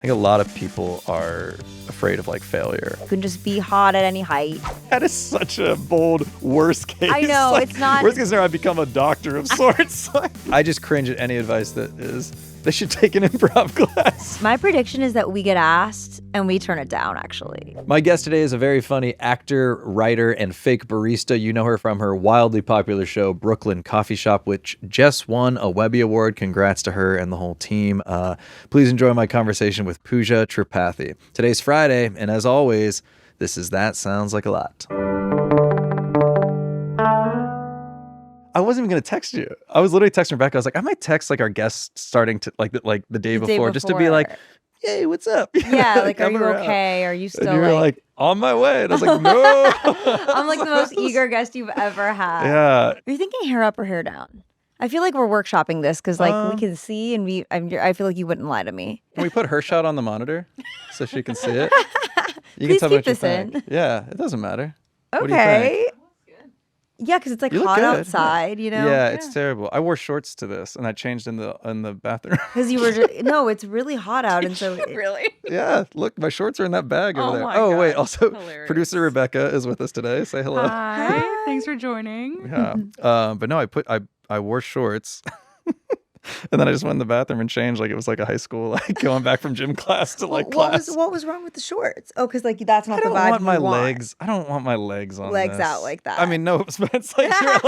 I think a lot of people are afraid of like failure. You can just be hot at any height. That is such a bold worst case. I know, like, it's not. Worst case scenario, I become a doctor of sorts. I just cringe at any advice that is, they should take an improv class. My prediction is that we get asked and we turn it down, actually. My guest today is a very funny actor, writer, and fake barista. You know her from her wildly popular show, Brooklyn Coffee Shop, which just won a Webby Award. Congrats to her and the whole team. Please enjoy my conversation with Pooja Tripathi. Today's Friday, and as always, this is That Sounds Like a Lot. I wasn't even going to text you. I was literally texting Rebecca. I was like, I might text like our guest starting to like the day before, just to be like, hey, what's up? Yeah, like, are you okay? Are you still and you were like, on my way. And I was like, no. I'm like the most eager guest you've ever had. Yeah. Are you thinking hair up or hair down? I feel like we're workshopping this because like we can see and I feel like you wouldn't lie to me. Can we put her shot on the monitor so she can see it? You Please can tell me keep what you this think. in. Yeah, it doesn't matter. Okay. What do you think? Yeah, because it's like You look hot good. outside, you know? Yeah, it's terrible. I wore shorts to this and I changed in the bathroom. Because you were no, it's really hot out, and so Really? Yeah, look, my shorts are in that bag over there. my Oh, wait, God. also Hilarious. producer Rebecca is with us today. Say hello. Hi. Thanks for joining. Yeah. But no, I wore shorts. And then I just went in the bathroom and changed like it was like a high school, like going back from gym class to like class. What was wrong with the shorts? Oh, because like that's not I don't the vibe want my you want. legs. I don't want my legs on Legs this. out like that. I mean, no, but it's like you're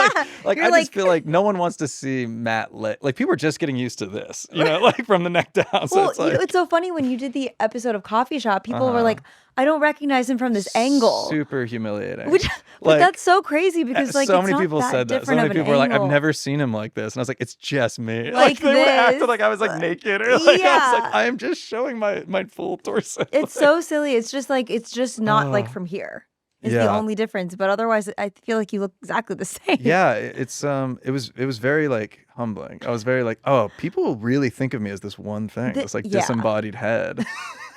like You're I like- just feel like no one wants to see Matt like people are just getting used to this, you know, like from the neck down. So Well, it's like it's so funny when you did the episode of Coffee Shop, people were like, I don't recognize him from this angle. super humiliating. Which, but Like, that's so crazy because like so it's many not people that said that. So different many of an people were like, I've angle. never seen him like this. And I was like, it's just me. Like they would have acted this. like I was like naked or like I Yeah. was like, I am just showing my full torso. It's so silly. It's just not like from here. Is the Yeah. only difference. But otherwise, I feel like you look exactly the same. Yeah, it was very like humbling. I was very like, oh, people really think of me as this one thing, this like yeah. disembodied head.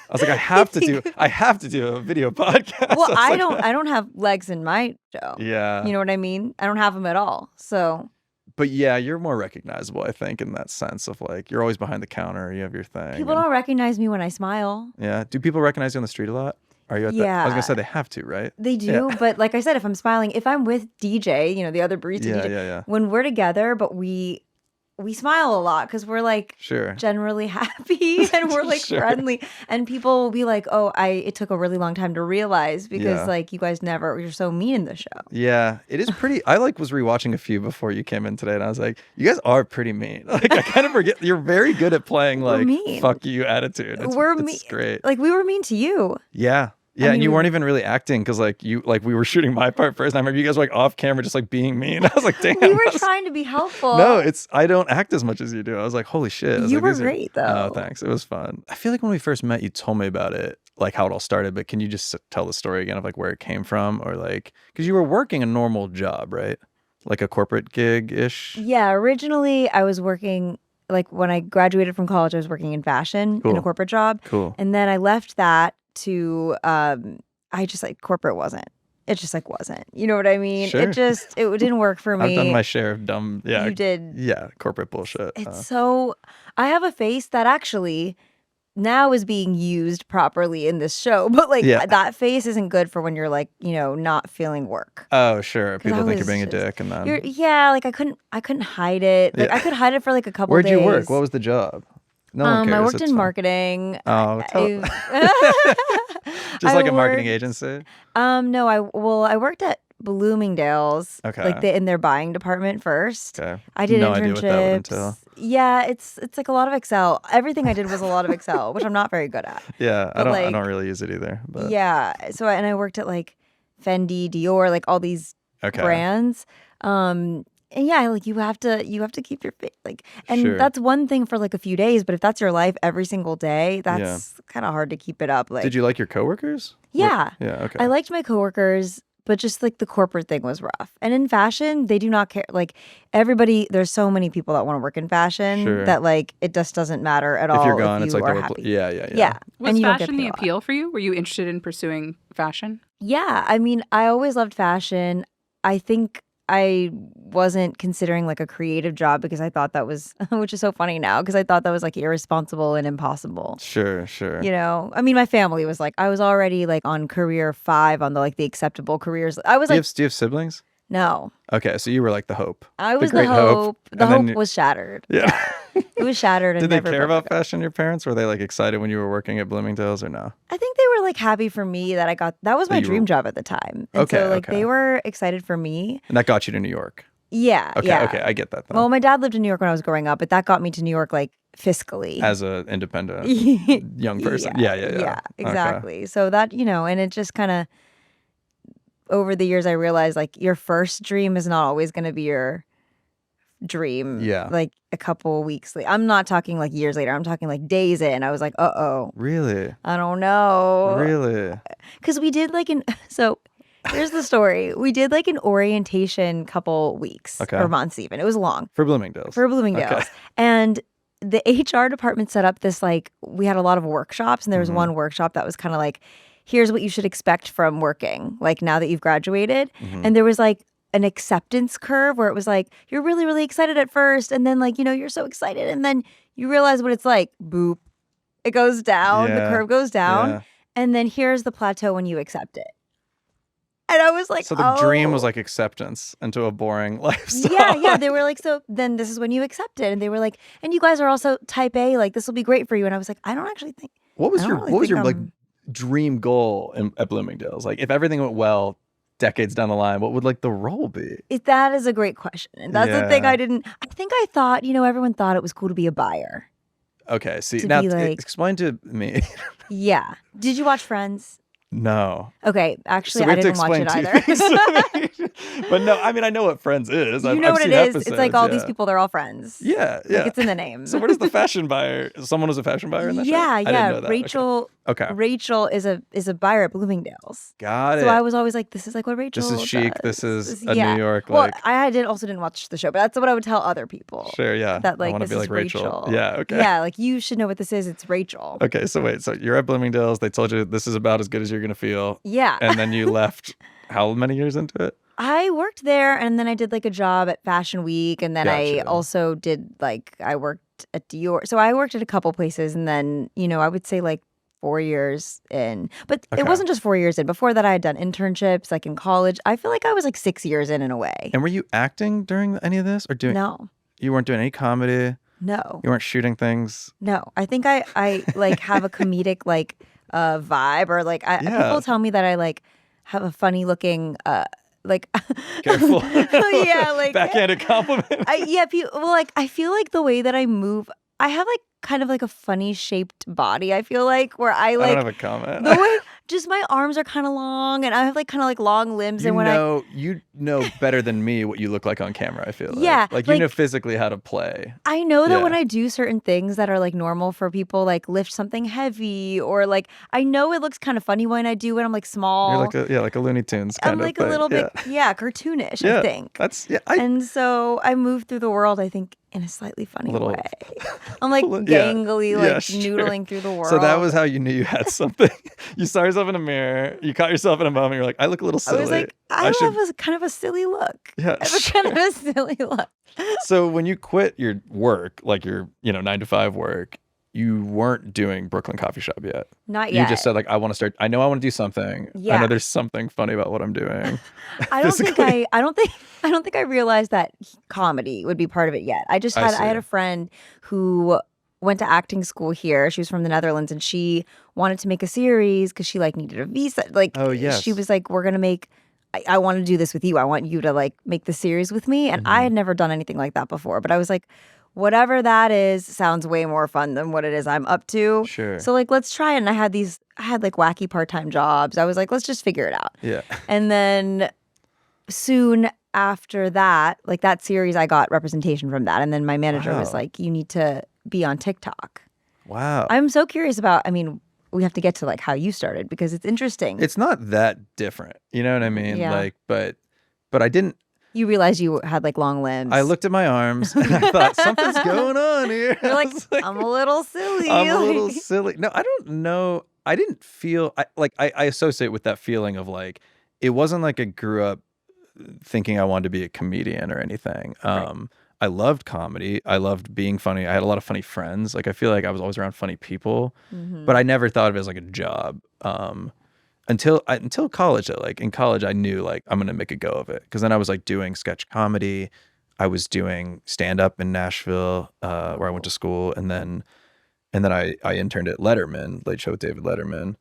I was like, I have to do a video podcast. Well, I was I don't have legs in my show. Yeah. You know what I mean? I don't have them at all. So But yeah, you're more recognizable, I think, in that sense of like you're always behind the counter, you have your thing. people don't recognize me when I smile. Yeah. Do people recognize you on the street a lot? Are you at that? I was Yeah. gonna say they have to, right? They do, but like I said, if I'm smiling, if I'm with DJ, you know, the other barista Yeah, DJ, yeah. when we're together, but we smile a lot because we're like Sure. generally happy and we're like Sure. friendly, and people will be like, "Oh, it took a really long time to realize because Yeah. like you guys you're so mean in the show." Yeah, it is pretty. I like was rewatching a few before you came in today, and I was like, "You guys are pretty mean." Like I kind of forget you're very good at playing like mean. "fuck you" attitude. It's great. Like we were mean to you. Yeah, yeah, and mean, you we- weren't even really acting because like we were shooting my part first. And I remember you guys were like off camera, just like being mean. I was like, "Damn." We were trying to be helpful. No, I don't act as much as you do. I was like, "Holy shit!" I was You like, were "These are-" great, though. Oh, thanks. It was fun. I feel like when we first met, you told me about it, like how it all started. But can you just tell the story again of like where it came from, or like because you were working a normal job, right? Like a corporate gig ish. Yeah, originally I was working, like when I graduated from college, I was working in fashion in Cool. a corporate job. Cool. And then I left that to, I just like, corporate wasn't. It just like wasn't. You know what I mean? Sure. It didn't work for me. I've done my share of dumb, You did. yeah, corporate bullshit. It's so, I have a face that actually now is being used properly in this show, but like Yeah. that face isn't good for when you're like, you know, not feeling work. Oh, sure. People I think you're was being a just- dick, and then Yeah, like I couldn't hide it. Like Yeah. I could hide it for like a couple where'd days. you work? What was the job? No one cares. I worked it's in fine. marketing. Oh, just I like a marketing worked- agency. No, I worked at Bloomingdale's. Okay. Like in their buying department first. Okay. I did no internships. idea what that would entail. Yeah, it's like a lot of Excel. Everything I did was a lot of Excel, which I'm not very good at. Yeah, I But, don't like, really use it either. But Yeah. So and I worked at like Fendi, Dior, like all these okay. brands. And yeah, like you have to keep your face like, and Sure. that's one thing for like a few days. But if that's your life every single day, that's kind of hard to keep it up. Like, Did you like your coworkers? Yeah. Yeah. Okay. I liked my coworkers, but just like the corporate thing was rough. And in fashion, they do not care. Like everybody, there's so many people that want to work in fashion Sure. that like it just doesn't matter at all. if you're gone, you it's like are the happy. yeah. Yeah. Was and you don't get fashion paid the a lot. appeal for you? Were you interested in pursuing fashion? Yeah. I mean, I always loved fashion. I think I wasn't considering like a creative job because I thought that was, which is so funny now, because I thought that was like irresponsible and impossible. Sure. I mean, my family was like, I was already like on career 5 on the acceptable careers. I was Do like, you have siblings? no. Okay, so you were like the hope. I was the great hope. The and then hope was shattered. Yeah. It was shattered. And Did they never care built about back up. fashion, your parents? Were they like excited when you were working at Bloomingdale's or no? I think they were like happy for me that I got, that was my dream job at the time. And Okay, so like okay. they were excited for me. And that got you to New York. Yeah. Okay, yeah. okay, I get that then. Well, my dad lived in New York when I was growing up, but that got me to New York like fiscally. As an independent young person. Yeah, exactly. Okay. So that, and it just kind of, over the years, I realized like your first dream is not always going to be your dream. Yeah. Like a couple weeks later. I'm not talking like years later. I'm talking like days in. I was like, uh-oh. Really? I don't know. Really? Because we did like so here's the story. We did like an orientation couple weeks or months even. It was long. For Bloomingdale's. Okay. And the HR department set up this we had a lot of workshops, and there was one workshop that was kind of like, here's what you should expect from working, like now that you've graduated. And there was like an acceptance curve where it was like, you're really, really excited at first. And then you're so excited. And then you realize what it's like. Boop. It goes down. The curve goes down. Yeah. And then here's the plateau when you accept it. And I was like, so the dream was like acceptance into a boring lifestyle. Yeah. They were like, so then this is when you accept it. And they were like, and you guys are also type A. Like, this will be great for you. And I was like, I don't actually think. What was your like dream goal at Bloomingdale's? Like, if everything went well, decades down the line, what would like the role be? That is a great question. And that's the thing I think I thought, everyone thought it was cool to be a buyer. Okay. See, now explain to me. Yeah. Did you watch Friends? No. Okay, actually, I didn't watch it either. But no, I mean, I know what Friends is. I've what it is. Episodes, it's like all these people, they're all friends. Yeah. Like it's in the name. So where does the fashion buyer? Someone was a fashion buyer in that show? Yeah. I didn't know that. Rachel. Okay. Rachel is a buyer at Bloomingdale's. Got it. So I was always like, this is like what Rachel This is chic. does. This is a New York. Well, I also didn't watch the show, but that's what I would tell other people. Sure, yeah. That like, I want to this be is like Rachel. Rachel. Yeah, okay. Yeah, like you should know what this is. It's Rachel. Okay, so wait. So you're at Bloomingdale's. They told you this is about as good as you're going to feel. Yeah. And then you left how many years into it? I worked there, and then I did like a job at Fashion Week, and then I also did I worked at Dior. So I worked at a couple places, and then, I would say like 4 years in. But it wasn't just 4 years in. Before that, I had done internships like in college. I feel like I was like 6 years in a way. And were you acting during any of this or doing? No. You weren't doing any comedy? No. You weren't shooting things? No. I think I like have a comedic vibe, or people tell me that I like have a funny looking Careful. Yeah, like backhanded compliment. I feel like the way that I move, I have like kind of like a funny shaped body. I feel like where I don't have a comment. The way just my arms are kind of long, and I have like kind of like long limbs. You know better than me what you look like on camera. I feel like you know physically how to play. I know that when I do certain things that are like normal for people, like lift something heavy, or like I know it looks kind of funny when I do it. I'm like small. You're like a Looney Tunes kind I'm of like thing. a little bit cartoonish. I think and so I move through the world, I think, in a slightly funny way. I'm like gangly, noodling through the world. So that was how you knew you had something. You saw yourself in a mirror. You caught yourself in a moment. You're like, I look a little silly. I was like, I have kind of a silly look. Yeah, I have kind of a silly look. So when you quit your work, like your 9 to 5 work, you weren't doing Brooklyn Coffee Shop yet. Not yet. You just said like, I want to start. I know I want to do something. Yeah. I know there's something funny about what I'm doing. I don't think I realized that comedy would be part of it yet. I had a friend who went to acting school here. She was from the Netherlands, and she wanted to make a series because she needed a visa. She was like, we're gonna make. I want to do this with you. I want you to make the series with me. And I had never done anything like that before. But I was like, whatever that is sounds way more fun than what it is I'm up to. Sure. So let's try it. And I had wacky part-time jobs. I was like, let's just figure it out. Yeah. And then soon after that, that series, I got representation from that. And then my manager was like, you need to be on TikTok. Wow. I'm so curious about, we have to get to how you started, because it's interesting. It's not that different. You know what I mean? Yeah. But I didn't. You realized you had long limbs. I looked at my arms and I thought, something's going on here. You're like, I'm a little silly. I'm a little silly. No, I don't know. I didn't feel I associate with that feeling of it wasn't like I grew up thinking I wanted to be a comedian or anything. I loved comedy. I loved being funny. I had a lot of funny friends. Like I feel like I was always around funny people, but I never thought of it as like a job. Until college though. Like in college I knew like I'm gonna make a go of it, because then I was like doing sketch comedy. I was doing stand up in Nashville, where I went to school, and then I interned at Letterman, Late Show with David Letterman,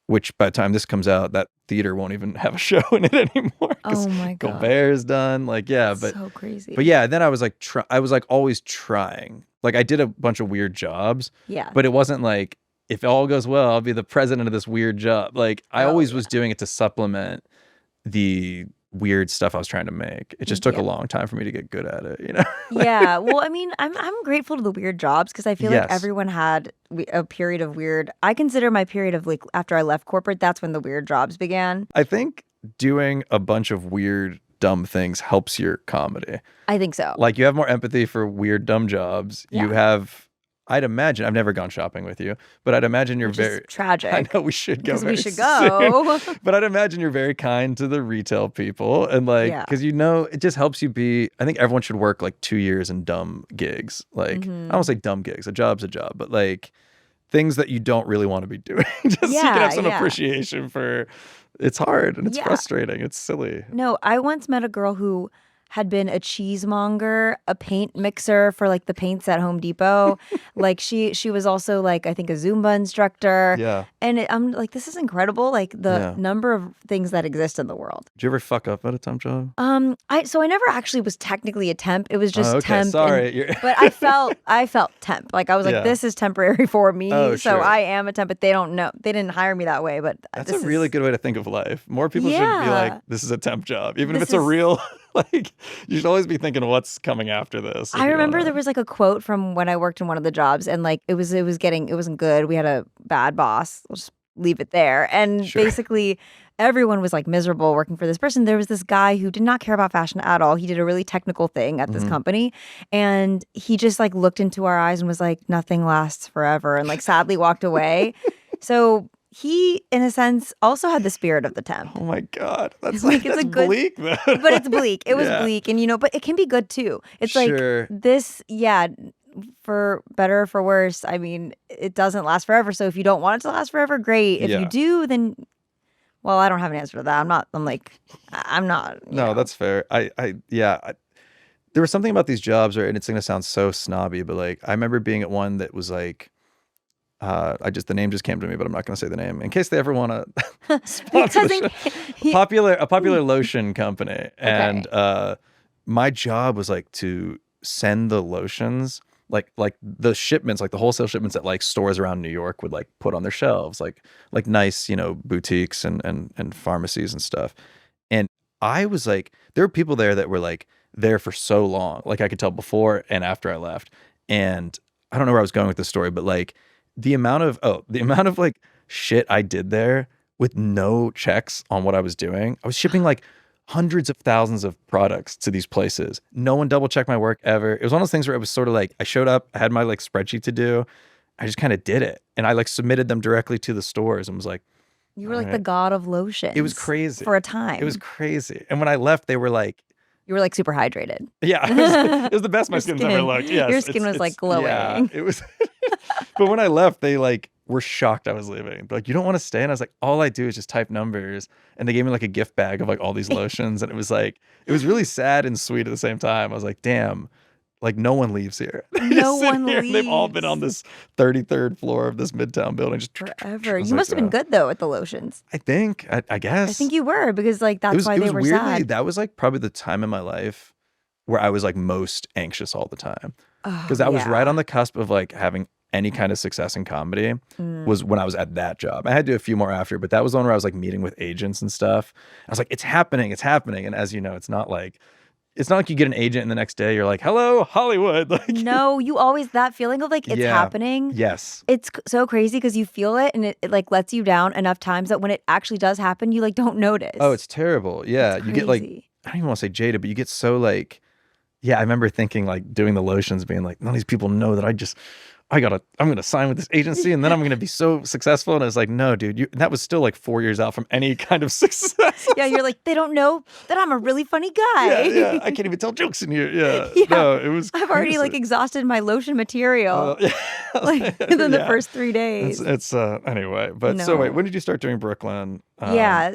which by the time this comes out, that theater won't even have a show in it anymore. Oh my God. Colbert's done. Like, yeah, That's so crazy. But yeah, then I was like, I was like always trying. Like I did a bunch of weird jobs. Yeah. But it wasn't like, if all goes well, I'll be the president of this weird job. Like I always was doing it to supplement the weird stuff I was trying to make. It just took a long time for me to get good at it, you know? Yeah. Well, I mean, I'm grateful to the weird jobs, because I feel like everyone had a period of weird. I consider my period of like after I left corporate, that's when the weird jobs began. I think doing a bunch of weird, dumb things helps your comedy. I think so. Like you have more empathy for weird, dumb jobs. Yeah. You have, I'd imagine, I've never gone shopping with you, but I'd imagine you're very tragic. I know we should go. Because we should go. But I'd imagine you're very kind to the retail people, and like, because you know, it just helps you be. I think everyone should work like 2 years in dumb gigs. Like I don't say dumb gigs. A job's a job, but like things that you don't really want to be doing. Just so you can have some appreciation for. It's hard and it's frustrating. It's silly. No, I once met a girl who had been a cheesemonger, a paint mixer for like the paints at Home Depot. Like she was also like, I think, a Zumba instructor. Yeah. And I'm like, this is incredible. Like the number of things that exist in the world. Did you ever fuck up at a temp job? So I never actually was technically a temp. It was just temp. Sorry. But I felt temp. Like I was like, this is temporary for me. So I am a temp, but they don't know. They didn't hire me that way. But that's a really good way to think of life. More people should be like, this is a temp job, even if it's a real. Like, you should always be thinking what's coming after this. I remember there was like a quote from when I worked in one of the jobs, and like it wasn't good. We had a bad boss. We'll just leave it there. And basically everyone was like miserable working for this person. There was this guy who did not care about fashion at all. He did a really technical thing at this company, and he just like looked into our eyes and was like, nothing lasts forever, and like sadly walked away. So he, in a sense, also had the spirit of the temp. Oh my God. That's like that's bleak, though. But it's bleak. It was bleak. And, but it can be good too. It's like this, for better or for worse. I mean, it doesn't last forever. So if you don't want it to last forever, great. If you do, then, well, I don't have an answer to that. I'm not. No, that's fair. There was something about these jobs, and it's going to sound so snobby, but like, I remember being at one that was like, the name just came to me, but I'm not going to say the name in case they ever want to sponsor the show. A popular lotion company, and my job was like to send the lotions, like the shipments, like the wholesale shipments that like stores around New York would like put on their shelves, like nice, boutiques and pharmacies and stuff. And I was like, there were people there that were like there for so long, like I could tell before and after I left. And I don't know where I was going with this story, but like. The amount of like shit I did there with no checks on what I was doing. I was shipping like hundreds of thousands of products to these places. No one double checked my work ever. It was one of those things where it was sort of like I showed up, I had my like spreadsheet to do. I just kind of did it. And I like submitted them directly to the stores and was like, you were like the god of lotions. It was crazy. For a time. It was crazy. And when I left, they were like, you were like super hydrated. Yeah, it was the best my skin's ever looked. Yes, your skin was like glowing. Yeah, it was. But when I left, they like were shocked I was leaving. But like, you don't want to stay? And I was like, all I do is just type numbers. And they gave me like a gift bag of like all these lotions, and it was really sad and sweet at the same time. I was like, damn. Like no one leaves here. No one leaves. They've all been on this 33rd floor of this Midtown building just forever. You must have been good though at the lotions. I think. I guess. I think you were, because like that's why they were sad. That was like probably the time in my life where I was like most anxious all the time, because I was right on the cusp of like having any kind of success in comedy. Was when I was at that job. I had to do a few more after, but that was the one where I was like meeting with agents and stuff. I was like, it's happening. And as you know, it's not like you get an agent and the next day you're like, hello, Hollywood. Like, no, you always, that feeling of like it's happening. Yes. It's so crazy because you feel it, and it like lets you down enough times that when it actually does happen, you like don't notice. Oh, it's terrible. Yeah. You get like, I don't even want to say jaded, but you get so like, I remember thinking like doing the lotions being like, none of these people know that I'm gonna sign with this agency and then I'm gonna be so successful. And I was like, no, dude, that was still like 4 years out from any kind of success. Yeah, you're like, they don't know that I'm a really funny guy. Yeah, I can't even tell jokes in here. Yeah. Yeah. No, it was I've already like exhausted my lotion material within the first 3 days. It's anyway. But so wait, when did you start doing Brooklyn?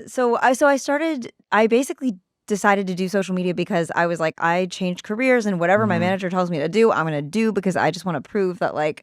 So I basically decided to do social media because I was like, I changed careers and whatever my manager tells me to do, I'm going to do because I just want to prove that like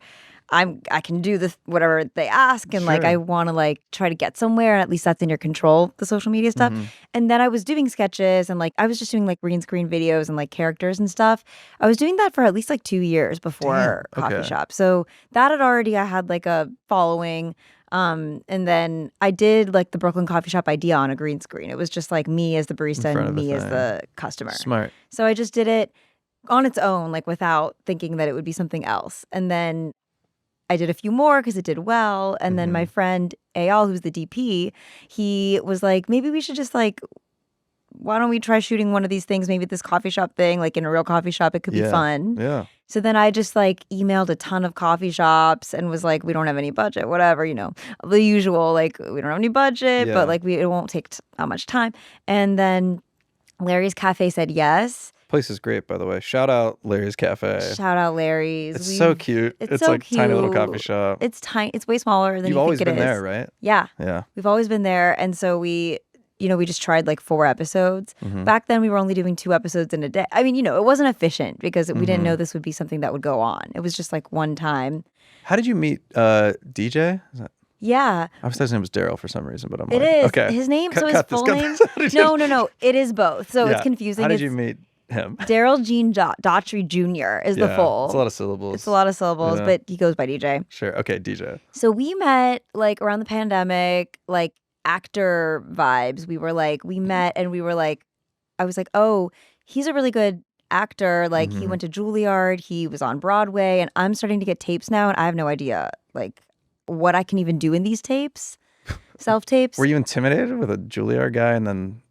I can do this whatever they ask and like I want to like try to get somewhere, and at least that's in your control, the social media stuff. And then I was doing sketches and like I was just doing like green screen videos and like characters and stuff. I was doing that for at least like 2 years before Coffee Shop. So that I had like a following. And then I did like the Brooklyn Coffee Shop idea on a green screen. It was just like me as the barista and me as the customer. Smart. So I just did it on its own, like without thinking that it would be something else. And then I did a few more because it did well. And then my friend Eyal, who's the DP, he was like, maybe we should just like, why don't we try shooting one of these things, maybe this coffee shop thing, like in a real coffee shop, it could be fun. Yeah. So then I just like emailed a ton of coffee shops and was like, we don't have any budget, whatever, the usual, like we don't have any budget, but like it won't take that much time. And then Larry's Cafe said yes. Place is great, by the way. Shout out Larry's Cafe. Shout out Larry's. It's so cute. It's so like cute. Tiny little coffee shop. It's tiny. It's way smaller than You've you always think it is. been there, right? Yeah. Yeah. We've always been there. And so we just tried like 4 episodes. Back then we were only doing 2 episodes in a day. I mean, it wasn't efficient because we didn't know this would be something that would go on. It was just like one time. How did you meet DJ? Yeah. I was thought his name was Daryl for some reason, but I'm it like, is. okay. His name, so his full name. No. It is both. So it's confusing. How did you meet him? Daryl Gene Daughtry Jr. is the full. It's a lot of syllables. It's a lot of syllables, but he goes by DJ. Sure. Okay, DJ. So we met like around the pandemic, like actor vibes. We met and we were like, I was like, oh, he's a really good actor. Like he went to Juilliard, he was on Broadway, and I'm starting to get tapes now and I have no idea like what I can even do in these tapes, self-tapes. Were you intimidated with a Juilliard guy and then...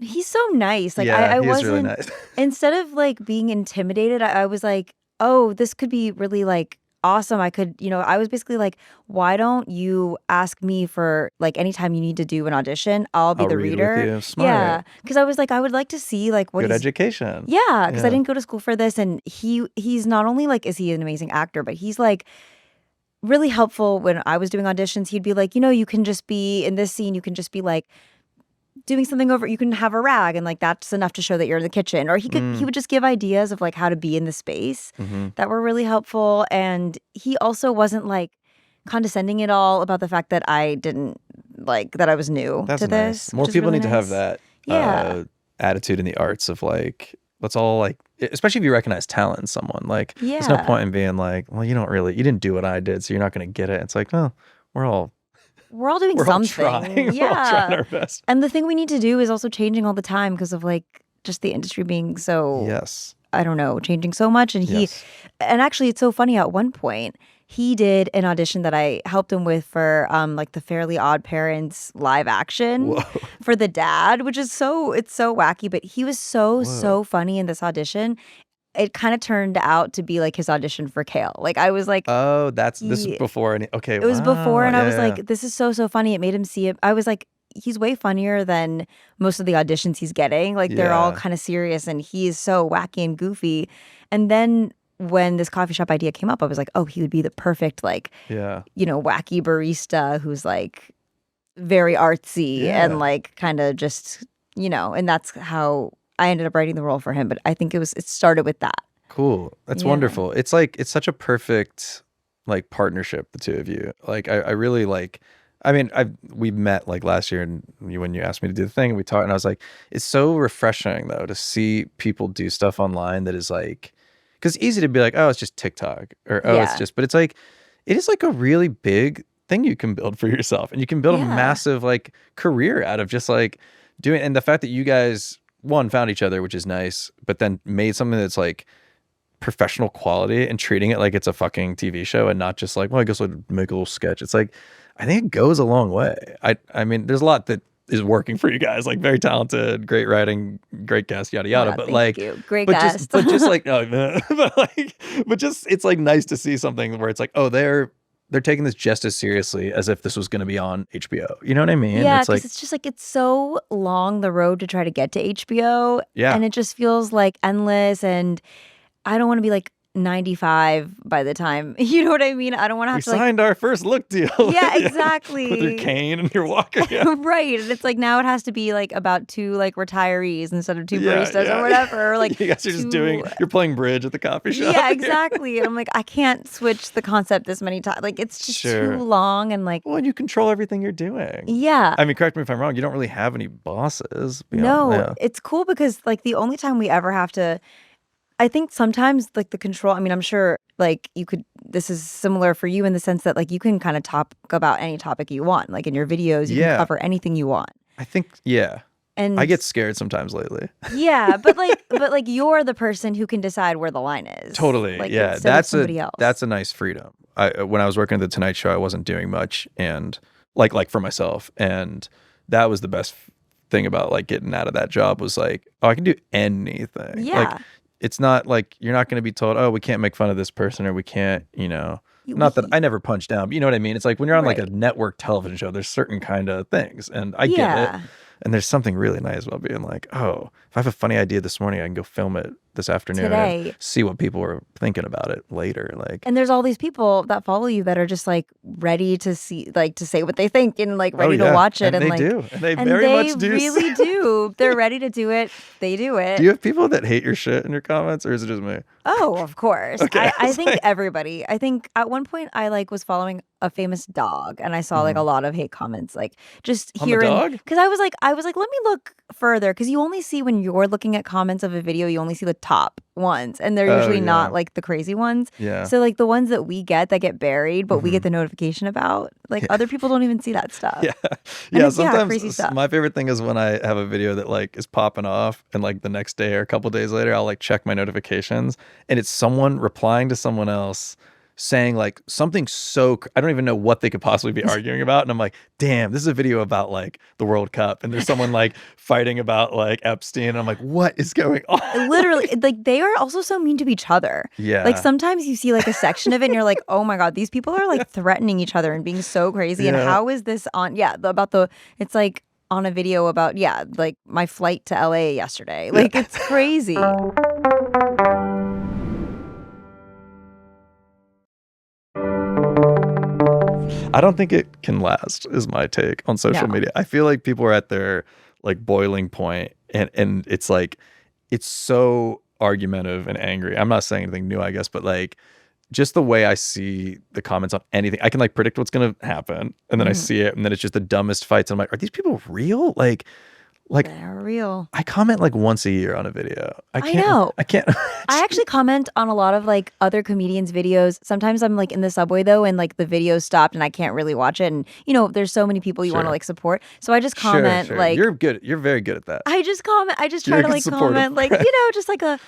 He's so nice. Like I wasn't really nice. Instead of like being intimidated, I was like, oh, this could be really like awesome. I could, I was basically like, why don't you ask me for like anytime you need to do an audition, I'll be the read reader. with you. Smart. Yeah. Because I was like, I would like to see like what good education. Yeah. Because I didn't go to school for this. And he's not only like, is he an amazing actor, but he's like really helpful when I was doing auditions. He'd be like, you can just be in this scene, you can just be like, doing something over, you can have a rag and like that's enough to show that you're in the kitchen. Or he would just give ideas of like how to be in the space that were really helpful. And he also wasn't like condescending at all about the fact that I didn't like that I was new to this. More people need to have that attitude in the arts of like, let's all like, especially if you recognize talent in someone. Like there's no point in being like, well, you didn't do what I did, so you're not going to get it. It's like, no, we're all doing something. All trying. Yeah. We're all trying our best. And the thing we need to do is also changing all the time because of like just the industry being so, I don't know, changing so much. And and actually it's so funny, at one point he did an audition that I helped him with for like the Fairly Odd Parents live action for the dad, which is it's so wacky, but he was so funny in this audition. It kind of turned out to be like his audition for Kale. Like I was like, oh, this is before. Okay, it was before, and I was like, this is so funny. It made him see it. I was like, he's way funnier than most of the auditions he's getting. Like they're all kind of serious, and he is so wacky and goofy. And then when this coffee shop idea came up, I was like, oh, he would be the perfect like, wacky barista who's like very artsy and like kind of just and that's how I ended up writing the role for him, but I think it started with that. Cool. That's wonderful. It's like, it's such a perfect like partnership, the two of you. Like I really like, I mean, we met like last year and when you asked me to do the thing and we talked and I was like, it's so refreshing though to see people do stuff online that is like, because it's easy to be like, oh, it's just TikTok or it's just, but it's like, it is like a really big thing you can build for yourself and you can build a massive like career out of just like doing, and the fact that you guys found each other, which is nice, but then made something that's like professional quality and treating it like it's a fucking TV show and not just like, well, I guess I'd make a little sketch. It's like, I think it goes a long way. I mean, there's a lot that is working for you guys. Like very talented, great writing, great guest, yada yada. Yeah, but thank like, you. Great but guest. just like, no, but just it's like nice to see something where it's like, oh, they're taking this just as seriously as if this was going to be on HBO. You know what I mean? Yeah, it's because like it's just like it's so long the road to try to get to HBO. Yeah. And it just feels like endless. And I don't want to be like 95 by the time, you know what I mean? I don't want to have we to signed our first look deal. Yeah, exactly. With your cane and your walker. Yeah. Right. And it's like now it has to be like about 2 like retirees instead of 2 baristas yeah. or whatever. Or like you guys are just you're playing bridge at the coffee shop. Yeah, exactly. And I'm like, I can't switch the concept this many times. Like it's just too long and like. Well, and you control everything you're doing. Yeah. I mean, correct me if I'm wrong. You don't really have any bosses. No, it's cool because like the only time we ever have to. I think sometimes like the control, I mean, I'm sure like this is similar for you in the sense that like you can kind of talk about any topic you want. Like in your videos, you can cover anything you want. I think, and I get scared sometimes lately. Yeah, but like you're the person who can decide where the line is. Totally. Like, yeah, that's a nice freedom. When I was working at the Tonight Show, I wasn't doing much and like for myself. And that was the best thing about like getting out of that job was like, oh, I can do anything. Yeah. Like, it's not like you're not going to be told, oh, we can't make fun of this person or we can't, not that I never punch down, but you know what I mean? It's like when you're on like a network television show, there's certain kind of things and I get it. And there's something really nice about being like, oh, if I have a funny idea this morning, I can go film it this afternoon today. And see what people are thinking about it later. Like, and there's all these people that follow you that are just like ready to see, like to say what they think and like ready to watch it. And they like, do. And they very much do. They really do. They're ready to do it. They do it. Do you have people that hate your shit in your comments or is it just me? Oh, of course. Okay, I think everybody. I think at one point I like was following a famous dog and I saw like a lot of hate comments, like just on hearing. The dog? Because I was like, let me look further because you only see when you're looking at comments of a video, you only see the top ones and they're usually not like the crazy ones. Yeah. So like the ones that we get that get buried, but we get the notification about, like other people don't even see that stuff. Yeah. Sometimes crazy stuff. My favorite thing is when I have a video that like is popping off and like the next day or a couple days later, I'll like check my notifications and it's someone replying to someone else saying like something I don't even know what they could possibly be arguing about. And I'm like, damn, this is a video about like the World Cup. And there's someone like fighting about like Epstein. And I'm like, what is going on? Literally, like they are also so mean to each other. Yeah. Like sometimes you see like a section of it and you're like, oh my God, these people are like threatening each other and being so crazy. And how is this on? Yeah. It's like on a video about, like my flight to LA yesterday. Like it's crazy. I don't think it can last is my take on social media. I feel like people are at their like boiling point and it's like it's so argumentative and angry. I'm not saying anything new, I guess, but like just the way I see the comments on anything, I can like predict what's going to happen and then I see it and then it's just the dumbest fights. And I'm like, are these people real? Like they're real. I comment like once a year on a video. I know. I can't. I actually comment on a lot of like other comedians' videos. Sometimes I'm like in the subway though, and like the video stopped and I can't really watch it. And there's so many people you want to like support. So I just comment like you're good. You're very good at that. I just comment. I just try to like comment like just like a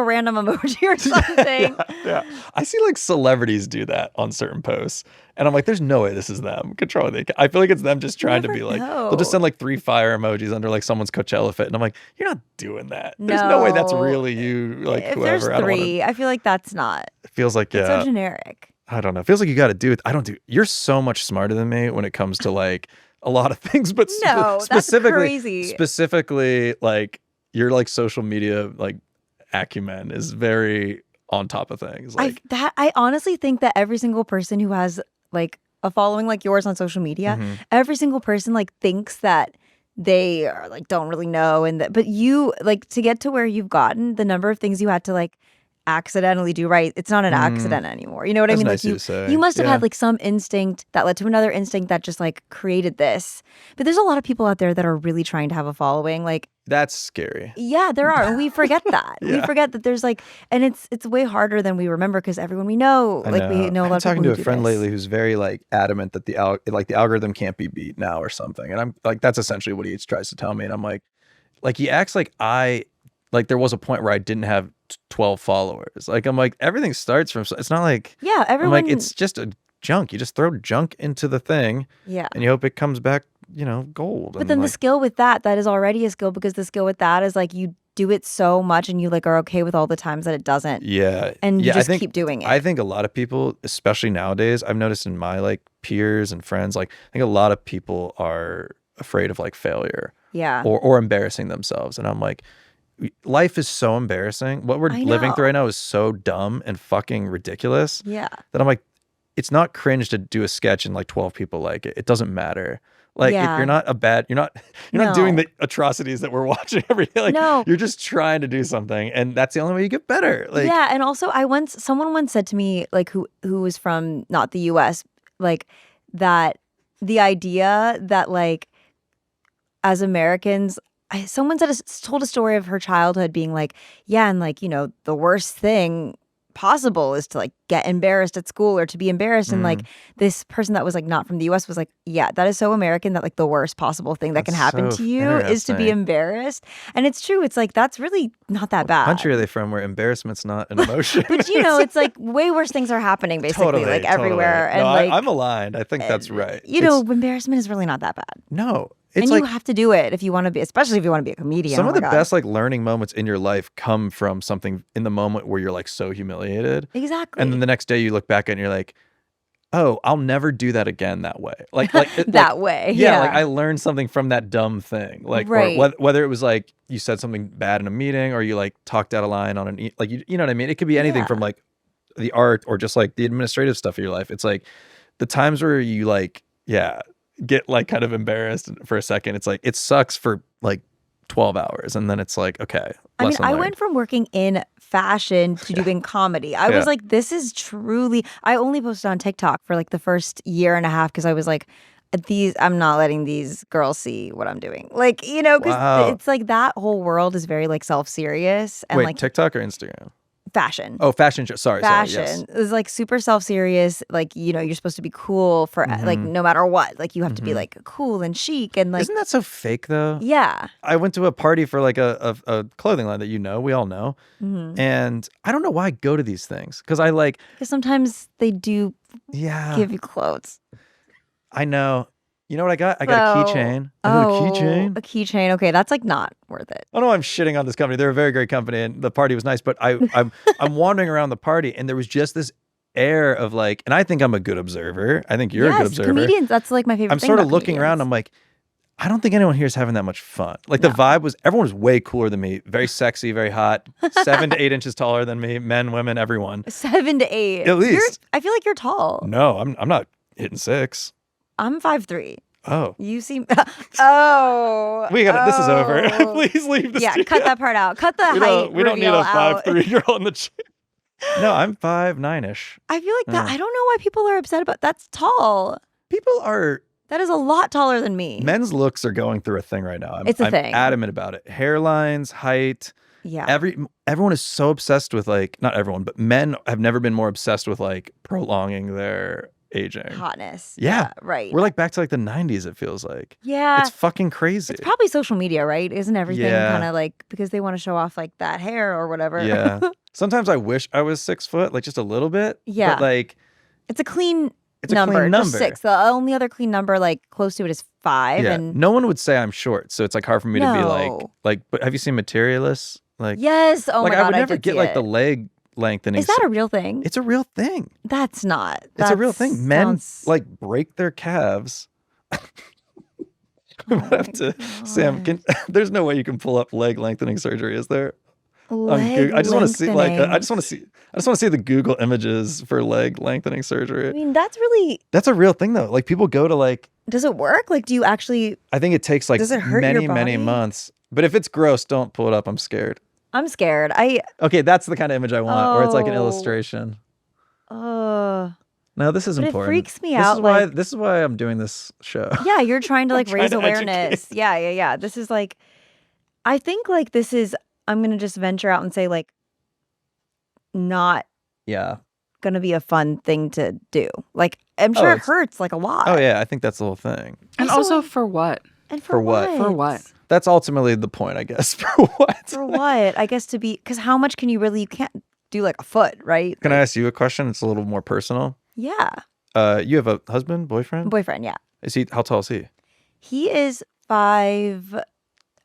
random emoji or something. Yeah. I see like celebrities do that on certain posts. And I'm like, there's no way this is them controlling. I feel like it's them just trying to be like, they'll just send like 3 fire emojis under like someone's Coachella fit. And I'm like, you're not doing that. There's no way that's really you. Like if whoever. There's 3, I feel like that's not. It feels like, it's so generic. I don't know. It feels like you got to do it. I don't do. You're so much smarter than me when it comes to like a lot of things. But specifically like your like social media, like acumen is very on top of things. Like I honestly think that every single person who has like a following like yours on social media, every single person like thinks that they are like don't really know but you like to get to where you've gotten, the number of things you had to like accidentally do right, it's not an accident anymore. You know what I mean? Nice like you must have had like some instinct that led to another instinct that just like created this. But there's a lot of people out there that are really trying to have a following. Like that's scary. Yeah, there are. And we forget that. We forget that there's like, and it's way harder than we remember because everyone we know, we know a lot of people. I'm talking to a friend this. lately who's very like adamant that the algorithm can't be beat now or something. And I'm like, that's essentially what he tries to tell me. And I'm like he acts like there was a point where I didn't have 12 followers. Like I'm like, everything starts from, it's not like, everyone. I'm like, it's just a junk. You just throw junk into the thing. Yeah. And you hope it comes back gold. But then the skill with that is already a skill, because the skill with that is like you do it so much and you like are okay with all the times that it doesn't. Yeah. And you just keep doing it. I think a lot of people, especially nowadays, I've noticed in my like peers and friends, like I think a lot of people are afraid of like failure. Yeah. Or embarrassing themselves. And I'm like, life is so embarrassing. What we're living through right now is so dumb and fucking ridiculous. Yeah. That I'm like, it's not cringe to do a sketch and like 12 people like it. It doesn't matter. Like you're not you're not doing the atrocities that we're watching every day. Like you're just trying to do something, and that's the only way you get better. Like and also someone once said to me, like who was from not the US, like that the idea that like as Americans, someone told a story of her childhood being like, yeah, and like, the worst thing possible is to like get embarrassed at school or to be embarrassed. And like this person that was like not from the US was like, yeah, that is so American that like the worst possible thing that can happen to you is to be embarrassed. And it's true. It's like, that's really not that bad. What country are they from where embarrassment's not an emotion? But it's like way worse things are happening basically like everywhere. No, And I'm aligned. I think that's right. Embarrassment is really not that bad. No. And you have to do it if you want to be, especially if you want to be a comedian. Some of the best like learning moments in your life come from something in the moment where you're like so humiliated. Exactly. And then the next day you look back and you're like, oh, I'll never do that again that way. Like that way. Yeah, like I learned something from that dumb thing. Like or whether it was like you said something bad in a meeting or you like talked out a line on an like you know what I mean? It could be anything from like the art or just like the administrative stuff of your life. It's like the times where you like get like kind of embarrassed for a second. It's like it sucks for like 12 hours and then it's like, okay. I mean, I went from working in fashion to doing comedy. I was like, this is truly, I only posted on TikTok for like the first year and a half because I was like, I'm not letting these girls see what I'm doing. Like, because it's like that whole world is very like self-serious. And wait, like TikTok or Instagram? Fashion. Oh, fashion show. Sorry. Fashion is like super self-serious. Like, you're supposed to be cool for like no matter what. Like you have to be like cool and chic and like. Isn't that so fake though? Yeah. I went to a party for like a clothing line that we all know. And I don't know why I go to these things. Because sometimes they do give you clothes. I know. You know what I got? I got a keychain. I got a keychain. A keychain. Okay, that's like not worth it. I know I'm shitting on this company. They're a very great company, and the party was nice. But I'm wandering around the party, and there was just this air of like, and I think I'm a good observer. I think you're a good observer. Comedians. That's like my favorite. I'm sort of looking around. I'm like, I don't think anyone here is having that much fun. Like the vibe was, everyone was way cooler than me. Very sexy, very hot. 7 to 8 inches taller than me. Men, women, everyone. 7 to 8. At least. I feel like you're tall. No, I'm not hitting 6. I'm 5'3". Oh. You seem. Oh. We got it. This is over. Please leave the studio. Cut that part out. Cut the height. We don't need a 5'3" girl in the chair. No, I'm 5'9"ish. I feel like that. I don't know why people are upset about that's tall. People are. That is a lot taller than me. Men's looks are going through a thing right now. It's a thing. I'm adamant about it. Hairlines, height. Yeah. Everyone is so obsessed with like, not everyone, but men have never been more obsessed with like prolonging their aging. Hotness. Yeah. Right. We're like back to like the 90s, it feels like. Yeah. It's fucking crazy. It's probably social media, right? Isn't everything kind of like, because they want to show off like that hair or whatever. Yeah. Sometimes I wish I was 6 foot, like just a little bit. Yeah. But like. It's a clean number. Just 6. The only other clean number like close to it is 5. Yeah. And no one would say I'm short. So it's like hard for me to be like, but have you seen Materialists? Like, yes. Oh my God. I would never get like the leg lengthening. Is that a real thing? It's a real thing. That's not. It's a real thing. Men like break their calves. We might have to, Sam. There's no way you can pull up leg lengthening surgery, is there? I just want to see I just want to see the Google images for leg lengthening surgery. I mean, that's a real thing though. Like people go to like. Does it work? Like, do you actually? I think it takes like many months. But if it's gross, don't pull it up. I'm scared. I'm scared. Okay, that's the kind of image I want, where it's like an illustration. No, this is important. It freaks me out. This is why I'm doing this show. Yeah, you're trying to like raise awareness. Yeah. This is like, I think like this is. I'm gonna just venture out and say like, not. Yeah. Gonna be a fun thing to do. Like, I'm sure it hurts like a lot. Oh yeah, I think that's the whole thing. And also for what? And for what? For what? That's ultimately the point, I guess. For what? For what? I guess because how much can you really, you can't do like a foot, right? Can I ask you a question? It's a little more personal. Yeah. You have a husband, boyfriend? Boyfriend, yeah. How tall is he? He is 5'3",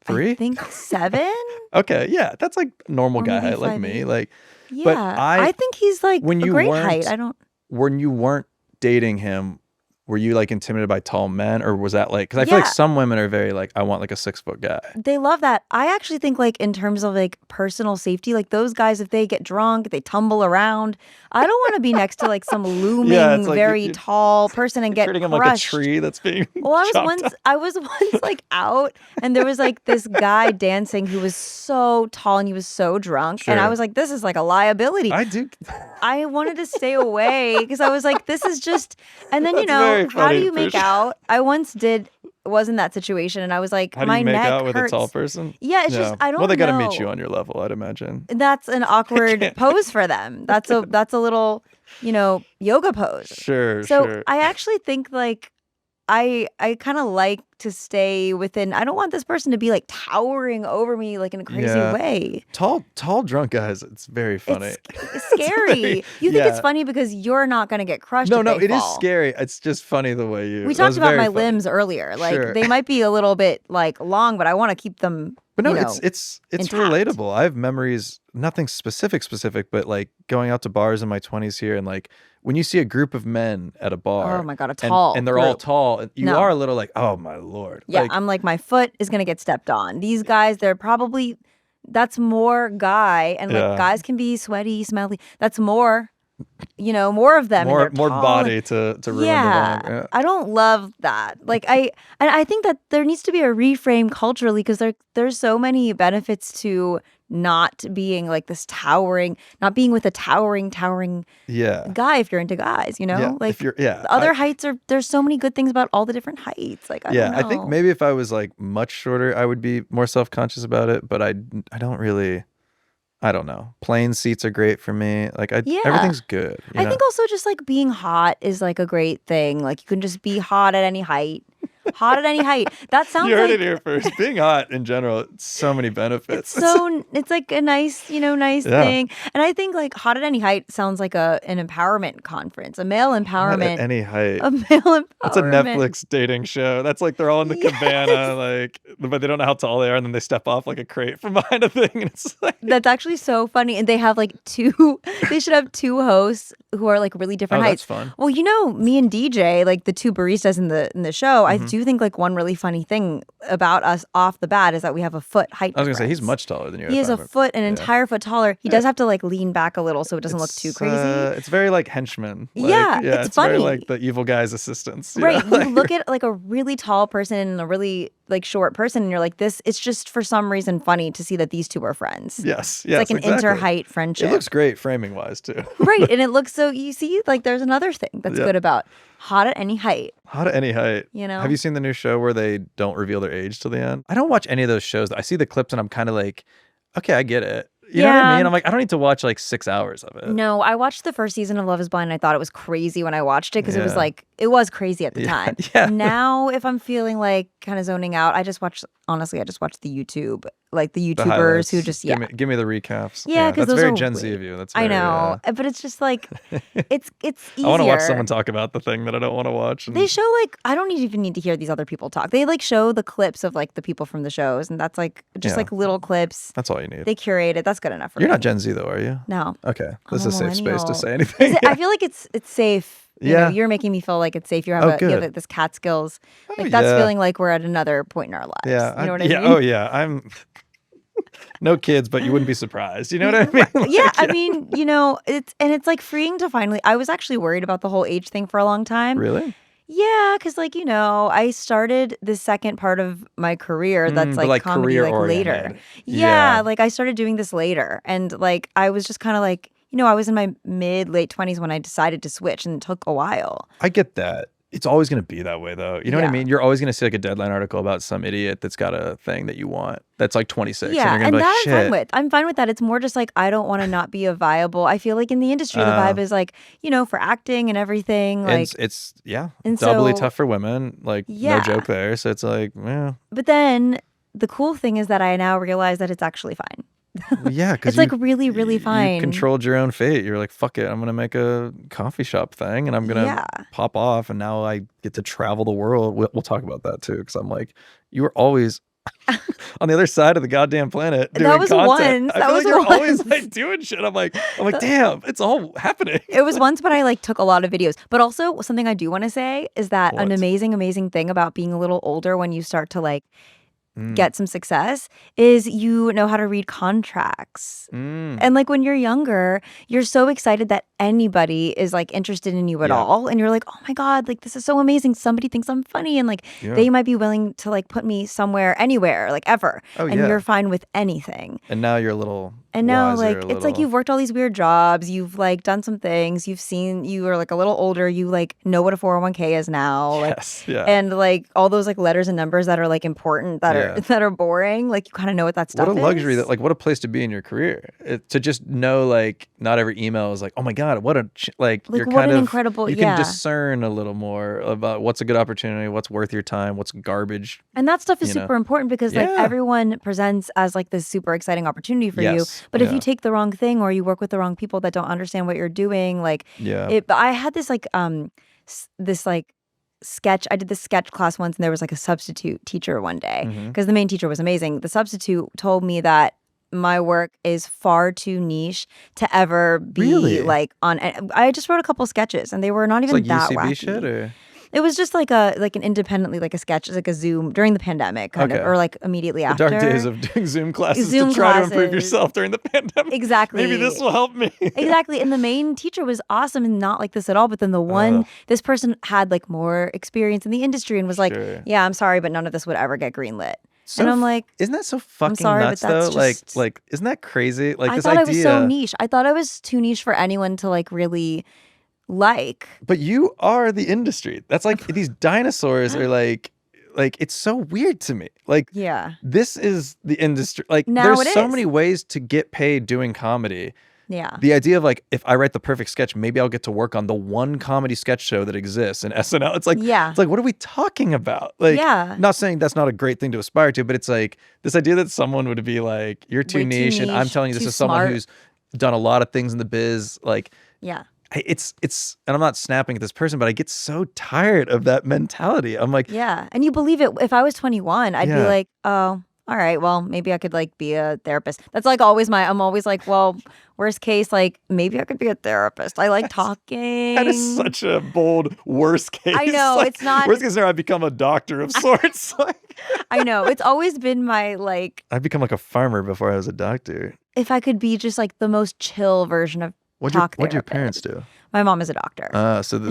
I think 7. Okay, yeah, that's like normal Or guy maybe height, like me. 5'8". Like, Yeah, but I think he's like when a you great weren't height. I don't. when you weren't dating him, were you like intimidated by tall men, or was that like? Because I feel like Yeah. some women are very like, I want like a 6-foot guy. They love that. I actually think like in terms of like personal safety, like those guys, if they get drunk, they tumble around. I don't want to be next to like some looming, it's like very tall person and get treating him crushed. like a tree that's being Well, chopped up. I was once like out, and there was like this guy dancing who was so tall and he was so drunk, and I Sure. was like, this is like a liability. I do. I wanted to stay away because I was like, this is just. And then That's how very do funny, you make Pooja. out? I once was in that situation, and I was like, How do my you make neck out with hurts. a tall person? Yeah, it's just I don't. Well, they got to know. meet you on your level, I'd imagine. That's an awkward pose for them. That's a little yoga pose. Sure. So I actually think like I kind of like to stay within. I don't want this person to be like towering over me like in a crazy way. Tall drunk guys. It's very funny. It's scary. You think it's funny because you're not going to get crushed. No, if they it is fall. scary. It's just funny the way you. We talked about my limbs earlier. Like Sure. they might be a little bit like long, but I want to keep them. But no, it's it's intact. relatable. I have memories, nothing specific, but like going out to bars in my 20s here, and like when you see a group of men at a bar. Oh my God, tall and they're all group. tall. You No. are a little like, oh my Lord. Yeah, Like, I'm like my foot is gonna get stepped on. These guys, they're probably that's more guy, and like guys can be sweaty, smelly. That's more. More of them. more and they're tall body to ruin the vibe. Yeah. I don't love that. Like I think that there needs to be a reframe culturally because there's so many benefits to not being like this not being with a towering guy if you're into guys, like if you're, the other heights there's so many good things about all the different heights. Like I don't know. I think maybe if I was like much shorter, I would be more self-conscious about it, but I don't really. I don't know. Plane seats are great for me. Like everything's good. I think also just like being hot is like a great thing. Like you can just be hot at any height. Hot at any height. That sounds you heard like it here first. Being hot in general, so many benefits. It's like a nice thing. And I think like hot at any height sounds like an empowerment conference, a male empowerment. Hot at any height. A male empowerment. That's a Netflix dating show. That's like they're all in the cabana, like, but they don't know how tall they are, and then they step off like a crate from behind a thing, and it's like that's actually so funny. And they have like they should have 2 hosts who are like really different heights. That's fun. Well, me and DJ, like the 2 baristas in the show, I do think like one really funny thing about us off the bat is that we have a foot height I was gonna say difference. he's much taller than you. He is an entire foot taller. He does have to like lean back a little so it doesn't look too crazy. It's very like henchman. It's funny. Very like the evil guy's assistants. Right. You look at like a really tall person and a really like short person, and you're like, it's just for some reason funny to see that these 2 are friends. Yes. It's like an inter-height friendship. It looks great framing wise too. Right. And it looks so, you see, like there's another thing that's good about hot at any height. Hot at any height. Have you seen the new show where they don't reveal their age till the end? I don't watch any of those shows. I see the clips and I'm kind of like, okay, I get it. You know what I mean? I'm like, I don't need to watch like 6 hours of it. No, I watched the first season of Love is Blind and I thought it was crazy when I watched it because it was crazy at the time. Yeah. Now, if I'm feeling like kind of zoning out, I just watch the YouTube, like the YouTubers highlights. who just, Give me the recaps. Yeah, because that's those very are Gen Z of you. That's very, I know, but it's just like, it's easier. I want to watch someone talk about the thing that I don't want to watch. They show like, I don't even need to hear these other people talk. They like show the clips of like the people from the shows, and that's like just like little clips. That's all you need. They curate it. That's good enough for me. You're not Gen Z though, are you? No. Okay. I'm This is a safe space to millennial. say anything. I feel like it's safe. You're making me feel like it's safe. You have good. this cat skills. Like that's feeling like we're at another point in our lives. Yeah. You know what I mean? Oh yeah. I'm no kids, but you wouldn't be surprised. You know what I mean? Like, yeah. I mean, it's like freeing to finally. I was actually worried about the whole age thing for a long time. Really? Yeah, because like I started the second part of my career that's like comedy like later. Yeah, like I started doing this later, and like I was just kind of like I was in my late 20s when I decided to switch, and it took a while. I get that. It's always going to be that way, though. You know what I mean? You're always going to see like a Deadline article about some idiot that's got a thing that you want that's like 26. Yeah, and you're gonna be like, that shit. I'm fine with. I'm fine with that. It's more just like I don't want to not be a viable. I feel like in the industry, the vibe is like, for acting and everything. Like it's and doubly so, tough for women. Like no joke there. So it's like, yeah. But then the cool thing is that I now realize that it's actually fine. Yeah, because It's like really, really fine. You controlled your own fate. You're like, fuck it, I'm gonna make a coffee shop thing, and I'm gonna pop off, and now I get to travel the world. We'll talk about that too, because I'm like, you were always on the other side of the goddamn planet doing that was content. once. That was you're once. always like doing shit. I'm like, damn, it's all happening. It was once, but I like took a lot of videos. But also something I do want to say is that an amazing, amazing thing about being a little older when you start to like get some success is you know how to read contracts. And like when you're younger, you're so excited that anybody is like interested in you at all. And you're like, oh my God, like this is so amazing. Somebody thinks I'm funny. And like they might be willing to like put me somewhere, anywhere, like ever. And you're fine with anything. And now you're a little And now like it's like you've worked all these weird jobs. You've like done some things. You are like a little older. You like know what a 401k is now. Like, and like all those like letters and numbers that are like important that are boring. Like you kind of know what that stuff is. What a luxury what a place to be in your career. To just know like not every email is like, oh my God, what a you're what kind an of incredible you can discern a little more about what's a good opportunity, what's worth your time, what's garbage. And that stuff is super important because like everyone presents as like this super exciting opportunity for you. But if you take the wrong thing or you work with the wrong people that don't understand what you're doing, like I had this like sketch. I did this sketch class once, and there was like a substitute teacher one day because the main teacher was amazing. The substitute told me that my work is far too niche to ever be like on. I just wrote a couple sketches, and they were not even like that UCB wacky. Shit, or? It was just like an independently like a sketch, like a Zoom during the pandemic kind of, or like immediately after. The dark days of doing Zoom classes to try to improve yourself during the pandemic. Exactly. Maybe this will help me. Exactly. And the main teacher was awesome and not like this at all. But then this person had like more experience in the industry and was like, yeah, I'm sorry, but none of this would ever get greenlit. So and I'm like, isn't that so fucking nuts though? Just, like, isn't that crazy? Like I this thought idea. I was so niche. I thought I was too niche for anyone to like really like. But you are the industry. That's like these dinosaurs are like it's so weird to me. Like, this is the industry. Like, now there's so many ways to get paid doing comedy. Yeah. The idea of like, if I write the perfect sketch, maybe I'll get to work on the one comedy sketch show that exists in SNL. It's like, it's like, what are we talking about? Like, not saying that's not a great thing to aspire to, but it's like this idea that someone would be like, you're too niche, and I'm telling you this is someone who's done a lot of things in the biz. Like, it's and I'm not snapping at this person, but I get so tired of that mentality. I'm like, and you believe it. If I was 21, I'd be like, oh, all right, well, maybe I could like be a therapist. That's like always I'm always like, well, worst case, like maybe I could be a therapist. I like talking. That is such a bold worst case. I know, like, it's not. Worst case scenario, I become a doctor of sorts. I know, it's always been my like. I become like a farmer before I was a doctor. If I could be just like the most chill version of What'd your parents do? My mom is a doctor.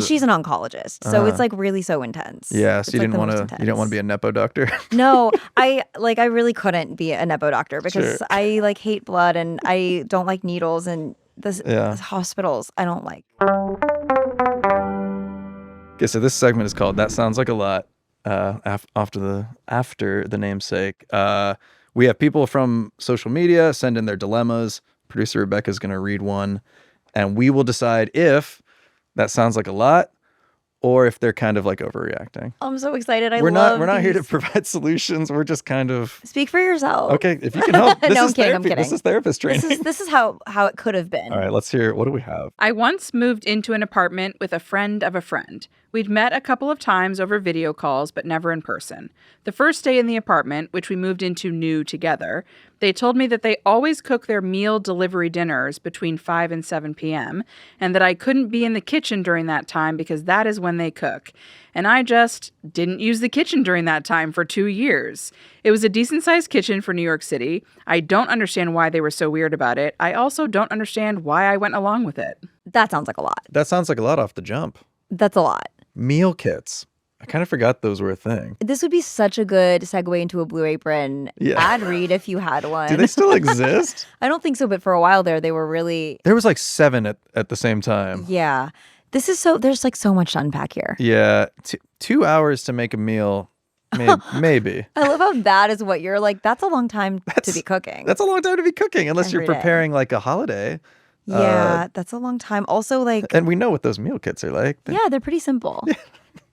She's an oncologist, so it's like really so intense. Yeah, so you didn't want to be a nepo doctor. No, I really couldn't be a nepo doctor because I like hate blood and I don't like needles and the hospitals I don't like. Okay, so this segment is called "That Sounds Like a Lot." After the namesake, we have people from social media send in their dilemmas. Producer Rebecca is going to read one. And we will decide if that sounds like a lot or if they're kind of like overreacting. I'm so excited. We're not here to provide solutions. We're just kind of speak for yourself. Okay, if you can help. This is therapy. I'm kidding. This is therapist training. This is how it could have been. All right, let's hear. What do we have? I once moved into an apartment with a friend of a friend. We'd met a couple of times over video calls, but never in person. The first day in the apartment, which we moved into new together, they told me that they always cook their meal delivery dinners between 5 and 7 p.m., and that I couldn't be in the kitchen during that time because that is when they cook. And I just didn't use the kitchen during that time for 2 years. It was a decent-sized kitchen for New York City. I don't understand why they were so weird about it. I also don't understand why I went along with it. That sounds like a lot. That sounds like a lot off the jump. That's a lot. Meal kits. I kind of forgot those were a thing. This would be such a good segue into a Blue Apron ad read if you had one. Do they still exist? I don't think so, but for a while there, they were really... There was like 7 at the same time. Yeah. There's like so much to unpack here. Yeah. 2 hours to make a meal, maybe. I love how that is what you're like, that's a long time to be cooking. That's a long time to be cooking, unless you're preparing like a holiday. Yeah, that's a long time. Also, like... And we know what those meal kits are like. Yeah, they're pretty simple.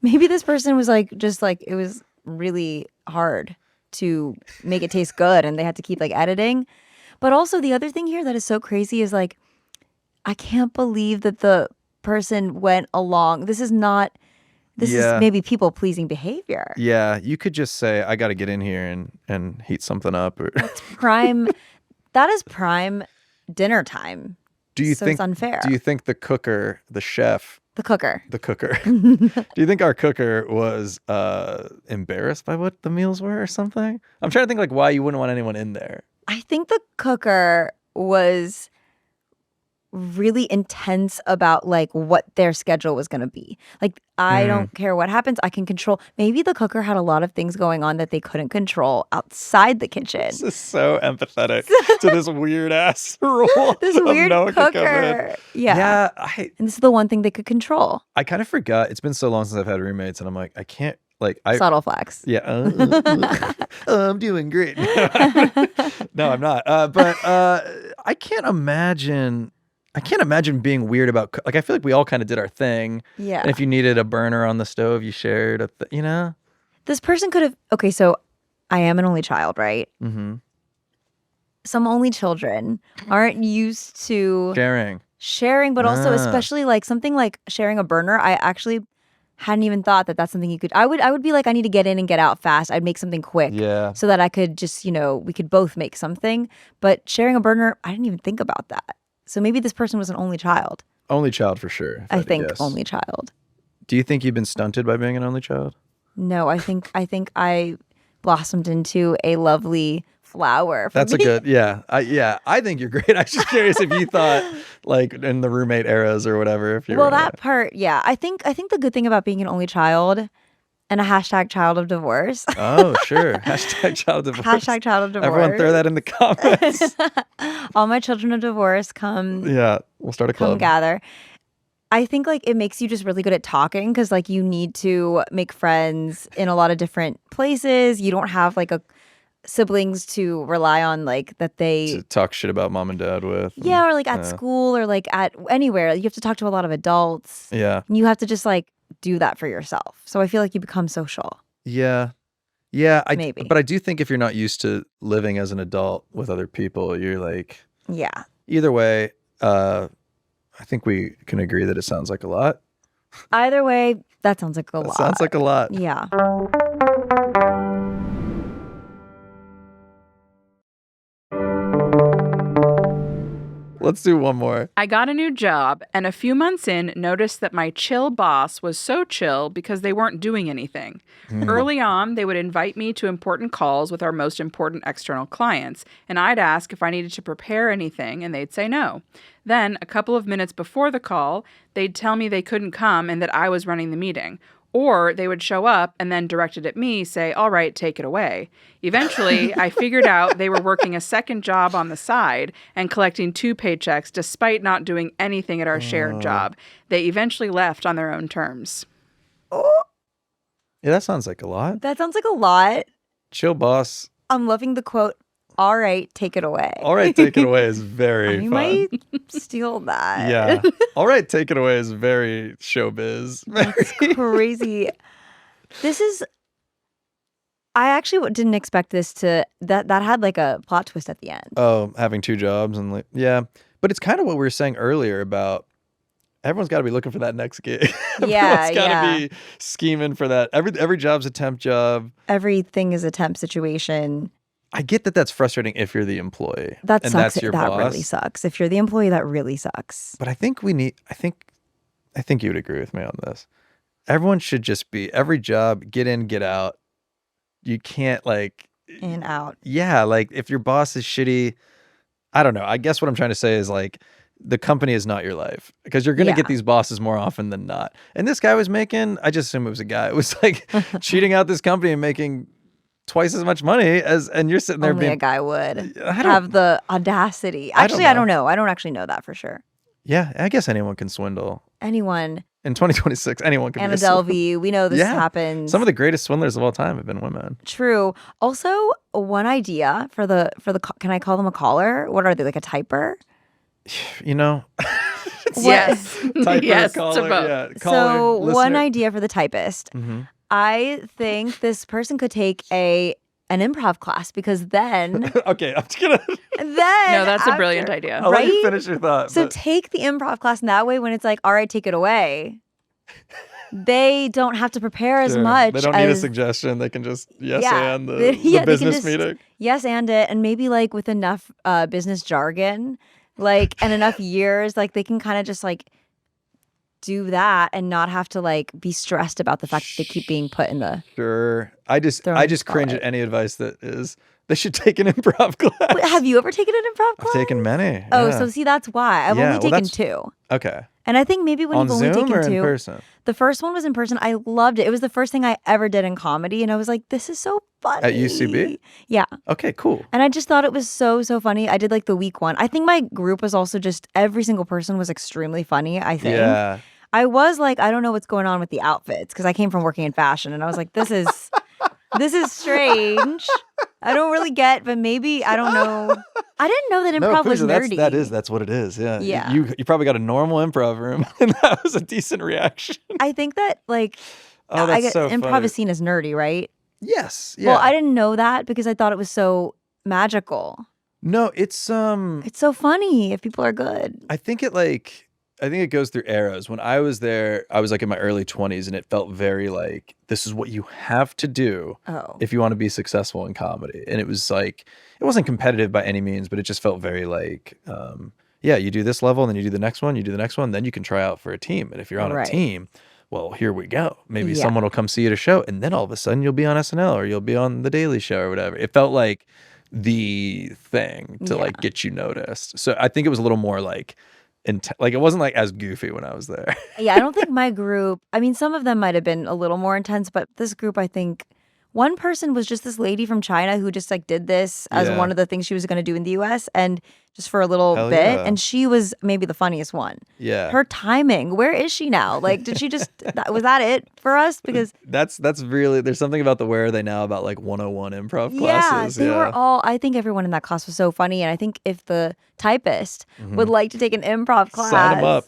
Maybe this person was like, just like, it was really hard to make it taste good and they had to keep like editing. But also the other thing here that is so crazy is like, I can't believe that the person went along. This is maybe people pleasing behavior. Yeah, you could just say, I got to get in here and heat something up. That's prime. That is prime dinner time. It's unfair. Do you think the cooker, the chef, the cooker, do you think our cooker was embarrassed by what the meals were or something? I'm trying to think like why you wouldn't want anyone in there. I think the cooker was really intense about like what their schedule was going to be. Like, I don't care what happens. I can control. Maybe the cooker had a lot of things going on that they couldn't control outside the kitchen. This is so empathetic to this weird ass role. This weird cooker. Yeah. And this is the one thing they could control. I kind of forgot. It's been so long since I've had roommates, and I'm like, I can't. Like subtle flex. Yeah. I'm doing great. No, I'm not. But I can't imagine being weird about, like, I feel like we all kind of did our thing. Yeah. And if you needed a burner on the stove, you shared, This person could have, okay, so I am an only child, right? Mm-hmm. Some only children aren't used to sharing, but also especially like something like sharing a burner. I actually hadn't even thought that that's something you could, I would be like, I need to get in and get out fast. I'd make something quick so that I could just, we could both make something. But sharing a burner, I didn't even think about that. So maybe this person was an only child. Only child for sure. I think only child. Do you think you've been stunted by being an only child? No, I think I blossomed into a lovely flower. That's a good, I think you're great. I was just curious if you thought like in the roommate eras or whatever. If you well, that part, yeah. I think the good thing about being an only child and a hashtag child of divorce. Oh, sure. Hashtag child of divorce. Hashtag child of divorce. Everyone throw that in the comments. All my children of divorce come. Yeah, we'll start a club. Come gather. I think like it makes you just really good at talking because like you need to make friends in a lot of different places. You don't have like siblings to rely on like that they to talk shit about mom and dad with. Yeah, or like at school or like at anywhere. You have to talk to a lot of adults. Yeah. And you have to just like do that for yourself. So I feel like you become social. Yeah. Yeah, maybe. But I do think if you're not used to living as an adult with other people, you're like, yeah. Either way, I think we can agree that it sounds like a lot. Either way, that sounds like a lot. Sounds like a lot. Yeah. Let's do one more. I got a new job and a few months in noticed that my chill boss was so chill because they weren't doing anything. Early on, they would invite me to important calls with our most important external clients, and I'd ask if I needed to prepare anything, and they'd say no. Then, a couple of minutes before the call, they'd tell me they couldn't come and that I was running the meeting. Or they would show up and then directed at me say, all right, take it away. Eventually, I figured out they were working a second job on the side and collecting 2 paychecks despite not doing anything at our shared job. They eventually left on their own terms. Oh. Yeah, that sounds like a lot. That sounds like a lot. Chill boss. I'm loving the quote, all right, take it away. All right, take it away is very fun. I might steal that. Yeah. All right, take it away is very showbiz. That's crazy. I actually didn't expect this that had like a plot twist at the end. Oh, having 2 jobs and like, yeah. But it's kind of what we were saying earlier about everyone's got to be looking for that next gig. Yeah, everyone's got to be scheming for that. Every job's a temp job. Everything is a temp situation. I get that that's frustrating if you're the employee. That and sucks. That's your that boss. Really sucks. If you're the employee, that really sucks. But I think I think you would agree with me on this. Everyone should just be, every job, get in, get out. You can't like... In, out. Yeah, like if your boss is shitty, I don't know. I guess what I'm trying to say is like, the company is not your life because you're going to get these bosses more often than not. And this guy was making, I just assume it was a guy. It was like cheating out this company and making twice as much money and you're sitting there Only being a guy would have the audacity. Actually, I don't know. I don't actually know that for sure. Yeah, I guess anyone can swindle. Anyone. In 2026, anyone can. Anna Delvey, we know this happens. Some of the greatest swindlers of all time have been women. True. Also, one idea for the can I call them a caller? What are they, like a typer? You know. Yes. Typer, yes, caller, yeah. Caller, so listener. one idea for the typist. Mm-hmm. I think this person could take a an improv class because then Okay, I'm just gonna. then No, that's a brilliant idea. I'll let you Right? finish your thought. So but- take the improv class, and that way when it's like, all right, take it away, they don't have to prepare as Sure. much. They don't need a as, suggestion. They can just Yeah. and They- the yeah, they can business just- meeting. yes, and it, and maybe like with enough business jargon, like, and enough years, like they can kind of just like do that and not have to like be stressed about the fact that they keep being put in the. Sure. I just Throw in the cringe at spotlight. any advice that is they should take an improv class. Wait, have you ever taken an improv class? I've taken many. Oh, yeah. so see, that's why I've Yeah, only well, taken that's- 2. Okay. And I think maybe when On you've only Zoom taken or 2, in person? the first one was in person. I loved it. It was the first thing I ever did in comedy, and I was like, "This is so funny." At UCB? Yeah. Okay, cool. And I just thought it was so funny. I did like the week one. I think my group was also just every single person was extremely funny. I think. Yeah. I was like, I don't know what's going on with the outfits because I came from working in fashion, and I was like, this is strange. I don't really get, but maybe I don't know. I didn't know that improv was Pooja, nerdy. that's what it is. Yeah. Yeah. You probably got a normal improv room, and that was a decent reaction. I think that like Oh, that's so improv funny. is seen as nerdy, right? Yes. Yeah. Well, I didn't know that because I thought it was so magical. No, it's It's so funny if people are good. I think it goes through eras. When I was there, I was like in my early 20s, and it felt very like this is what you have to do Oh. if you want to be successful in comedy. And it was like it wasn't competitive by any means, but it just felt very like yeah, you do this level, and then you do the next one, you do the next one, then you can try out for a team. And if you're on a Right. team, well, here we go. Maybe Yeah. someone will come see you at a show, and then all of a sudden you'll be on SNL or you'll be on The Daily Show or whatever. It felt like the thing to like get you noticed. So I think it was a little more like like it wasn't like as goofy when I was there. Yeah, I don't think my group, I mean, some of them might have been a little more intense, but this group, I think one person was just this lady from China who just like did this as Yeah. one of the things she was going to do in the US and just for a little Hell bit. yeah. And she was maybe the funniest one. Yeah. Her timing, where is she now? Like, did she just, was that it for us? Because That's really there's something about the Where Are They Now about like 101 improv yeah, classes. they were all, I think everyone in that class was so funny. And I think if the typist would like to take an improv class, Sign 'em up.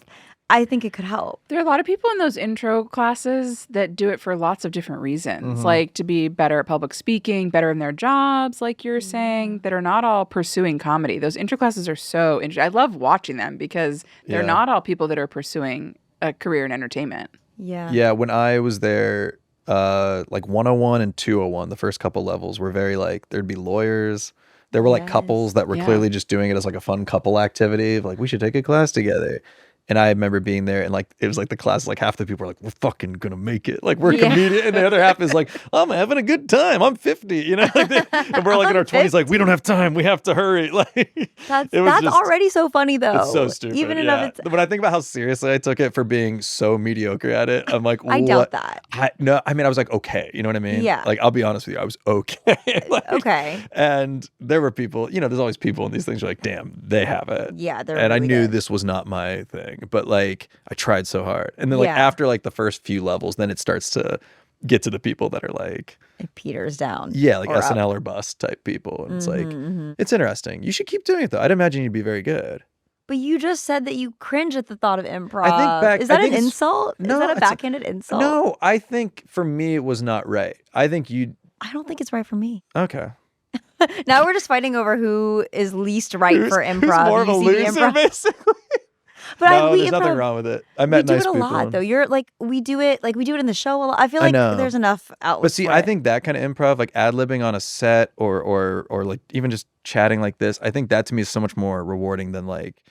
I think it could help. There are a lot of people in those intro classes that do it for lots of different reasons, like to be better at public speaking, better in their jobs, like you're saying, that are not all pursuing comedy. Those intro classes are so interesting. I love watching them because they're Yeah. not all people that are pursuing a career in entertainment. Yeah. Yeah, when I was there, like 101 and 201, the first couple levels were very like there'd be lawyers. There were like Yes. couples that were Yeah. clearly just doing it as like a fun couple activity of like we should take a class together. And I remember being there, and like it was like the class, like half the people were like, "We're fucking gonna make it, like we're Yeah. comedian," and the other half is like, "I'm having a good time. I'm 50, you know." Like and we're like in our 20s, like we don't have time, we have to hurry. Like That's it was that's just- already so funny though. It's so stupid. Even yeah. enough, it's When I think about how seriously I took it for being so mediocre at it, I'm like, I what? doubt that. I mean, I was like, okay, you know what I mean? Yeah. Like, I'll be honest with you, I was okay. Like, Okay. And there were people, you know, there's always people in these things. You're like, damn, they have it. Yeah, they're And I really knew good. this was not my thing, but like, I tried so hard. And then like Yeah. after like the first few levels, then it starts to get to the people that are like, It peters down. yeah, like or up. SNL or bust type people. And it's like, Mhm. it's interesting. You should keep doing it though. I'd imagine you'd be very good. But you just said that you cringe at the thought of improv. back- Is I that think an it's- insult? No, Is that a it's a- backhanded insult? No, I think for me it was not right. I think you I don't think it's right for me. okay. Now we're just fighting over who is least right for Who's improv. more of a You see the loser, improv- basically. But No, we there's nothing improv- wrong with it. I We met do nice it a people. lot though. You're like we do it in the show a lot. I feel I like know. there's enough outlets. But see, for I it. think that kind of improv, like ad-libbing on a set or like even just chatting like this, I think that to me is so much more rewarding than like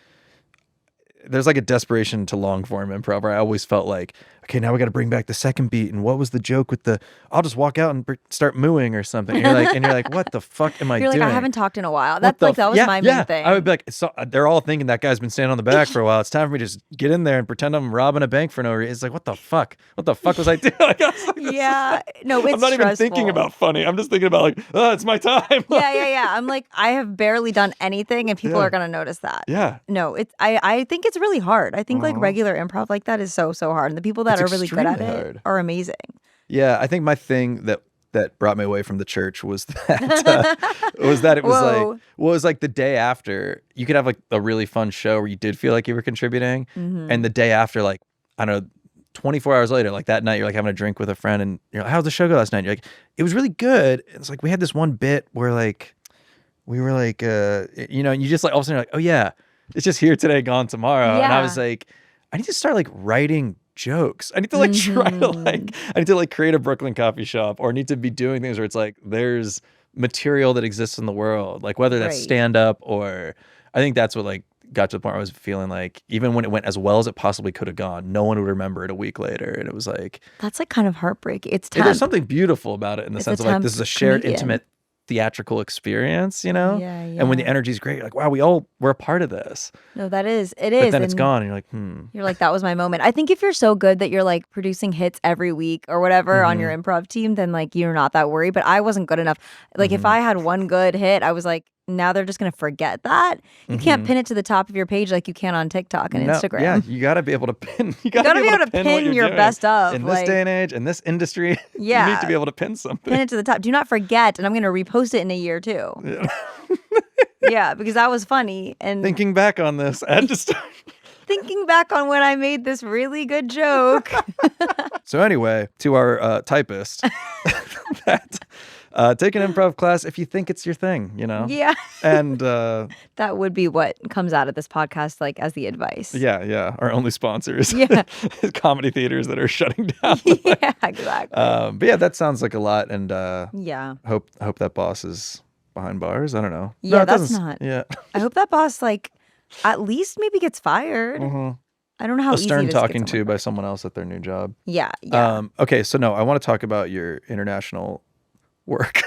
there's like a desperation to long form improv where I always felt like, okay, now we got to bring back the second beat. And what was the joke with the, I'll just walk out and start mooing or something. And you're like, what the fuck am I You're doing? like, I haven't talked in a while. What That's the like that was yeah, my yeah. main thing. I would be like, so, they're all thinking that guy's been standing on the back for a while. It's time for me to just get in there and pretend I'm robbing a bank for no reason. It's like, what the fuck? What the fuck was I doing? Like, I was like, this is- Yeah. No, it's I'm not even thinking stressful. about funny. I'm just thinking about like, oh, it's my time. Yeah. I'm like, I have barely done anything and people Yeah. are gonna notice that. Yeah. No, it's I think it's really hard. I think like regular improv like that is so hard. And the people that It's are really good at extremely it hard. are amazing. Yeah, I think my thing that brought me away from the church was that it was Whoa. like the day after you could have like a really fun show where you did feel like you were contributing, Mm-hmm. and the day after, like I don't know, 24 hours later, like that night, you're like having a drink with a friend and you're like, how'd the show go last night? And you're like, it was really good. It's like we had this one bit where like we were like you know, you just like all of a sudden you're like, oh yeah, it's just here today, gone tomorrow. And I was like, I need to start like writing jokes. I need to like try to like I need to like create a Brooklyn coffee shop, or need to be doing things where it's like there's material that exists in the world, like whether that's stand up, or I think that's what like got to the point where I was feeling like even when it went as well as it possibly could have gone, no one would remember it a week later. And it was like, that's like kind of heartbreaking. It's there's something beautiful about it in the sense of like this is a shared comedian. Intimate theatrical experience, you know? Yeah. And when the energy's great, you're like, wow, we're a part of this. No, it is. But then it's gone and you're like, You're like, that was my moment. I think if you're so good that you're like producing hits every week or whatever on your improv team, then like you're not that worried. But I wasn't good enough. Like if I had one good hit, I was like, now they're just going to forget that. You can't pin it to the top of your page like you can on TikTok and Instagram. Yeah, you got to be able to pin. You got to be able to pin your best of. In this day and age, in this industry, you need to be able to pin something. Pin it to the top. Do not forget, and I'm going to repost it in a year too. Yeah, because that was funny. And thinking back on this, I had to start thinking back on when I made this really good joke. So anyway, to our typist, take an improv class if you think it's your thing, you know? Yeah. And that would be what comes out of this podcast, like as the advice. Yeah. Our only sponsors. Yeah. Comedy theaters that are shutting down. Yeah, exactly. But yeah, that sounds like a lot. And hope that boss is behind bars. I don't know. Yeah, that's not. Yeah. I hope that boss like at least maybe gets fired. I don't know how easy stern it is talking to by someone else at their new job. Yeah. Okay, so no, I want to talk about your international work.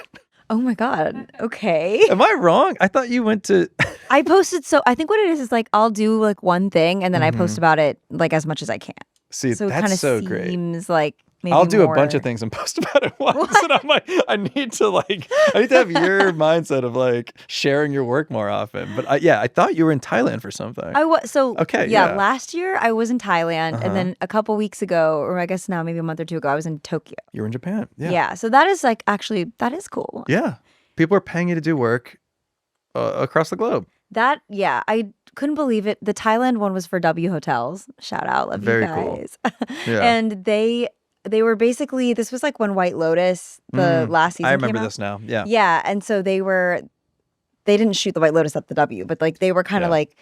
Oh my God. Okay. Am I wrong? I thought you went to I posted, so I think what it is like I'll do like one thing and then I post about it like as much as I can. See, so that's so great. Seems like maybe I'll do more... a bunch of things and post about it once. And I'm like, I need to have your mindset of like sharing your work more often. But I thought you were in Thailand for something. I was. So okay, last year I was in Thailand, and then a couple weeks ago, or I guess now maybe a month or two ago, I was in Tokyo. You were in Japan. Yeah. Yeah. So that is like actually that is cool. Yeah. People are paying you to do work across the globe. I couldn't believe it. The Thailand one was for W Hotels. Shout out, love Very you guys. Cool. Yeah. And they were basically, this was like when White Lotus, the last season, I remember came out. this now. Yeah. Yeah, and so they didn't shoot the White Lotus at the W, but like they were kind of like,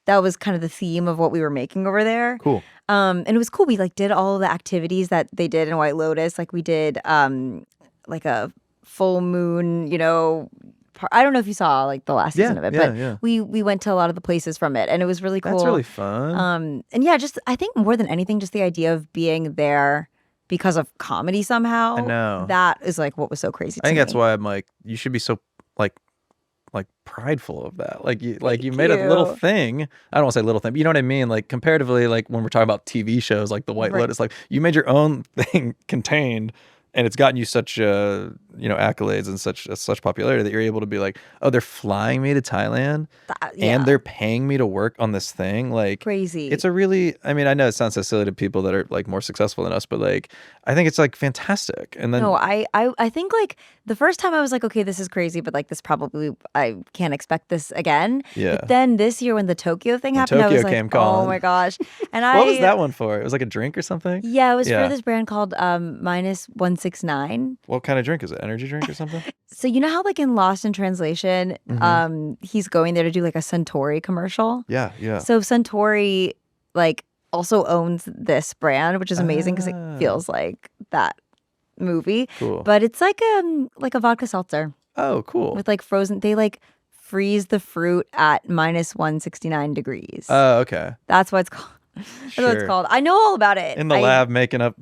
that was kind of the theme of what we were making over there. Cool. And it was cool. We like did all the activities that they did in White Lotus. Like we did like a full moon, you know. I don't know if you saw like the last season of it, but we went to a lot of the places from it, and it was really cool. That's really fun. And yeah, just I think more than anything, just the idea of being there because of comedy somehow. I know. That is like what was so crazy to me. I think that's why I'm like, you should be so like prideful of that. Like you made a little thing. I don't want to say little thing, but you know what I mean? Like comparatively, like when we're talking about TV shows like The White Lotus, like you made your own thing contained. And it's gotten you such, accolades and such popularity that you're able to be like, oh, they're flying me to Thailand, and they're paying me to work on this thing. Like crazy. It's a really, I mean, I know it sounds so silly to people that are like more successful than us, but like, I think it's like fantastic. And then no, I think like the first time I was like, okay, this is crazy, but like this probably I can't expect this again. Yeah. But then this year when the Tokyo thing happened, Tokyo I was like, oh my gosh. And what was that one for? It was like a drink or something? Yeah, it was for this brand called -169. What kind of drink is it? Energy drink or something? So you know how like in Lost in Translation, he's going there to do like a Suntory commercial? Yeah. So Suntory like also owns this brand, which is amazing because it feels like that movie. Cool. But it's like a vodka seltzer. Oh, cool. With like frozen, they like freeze the fruit at -169 degrees. Oh, okay. That's what it's called. That's what it's called. I know all about it. In the lab making up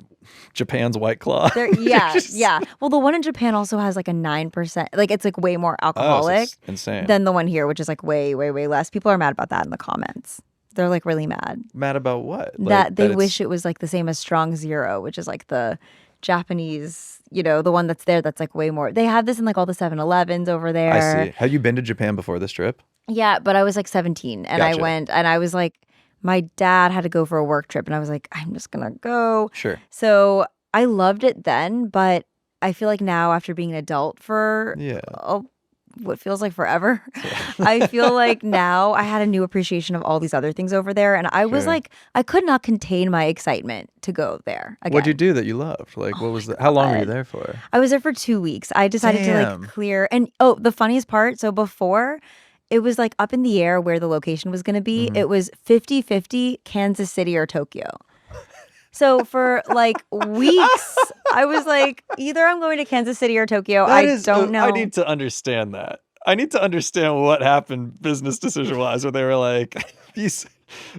Japan's White Claw. Yeah. Well, the one in Japan also has like a 9%. Like it's like way more alcoholic insane. Than the one here, which is like way, way, way less. People are mad about that in the comments. They're like really mad. Mad about what? That they wish it was like the same as Strong Zero, which is like the Japanese, the one that's there that's like way more. They have this in like all the 7-Elevens over there. I see. Have you been to Japan before this trip? Yeah, but I was like 17 and Gotcha. I went and I was like, my dad had to go for a work trip and I was like, I'm just going to go. Sure. So I loved it then, but I feel like now after being an adult for what feels like forever. I feel like now I had a new appreciation of all these other things over there. And I was like, I could not contain my excitement to go there again. What'd you do that you loved? Like, what was how long were you there for? I was there for 2 weeks. I decided to like clear. And the funniest part, so before, it was like up in the air where the location was going to be. It was 50-50 Kansas City or Tokyo. So for like weeks, I was like, either I'm going to Kansas City or Tokyo. I don't know. I need to understand that. I need to understand what happened business decision-wise where they were like,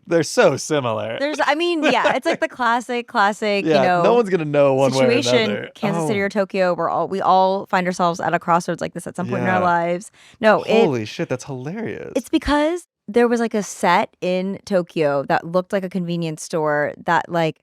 they're so similar. It's like the classic, no one's going to know one way or another. Kansas City or Tokyo, we all find ourselves at a crossroads like this at some point in our lives. No, holy shit, that's hilarious. It's because there was like a set in Tokyo that looked like a convenience store that like,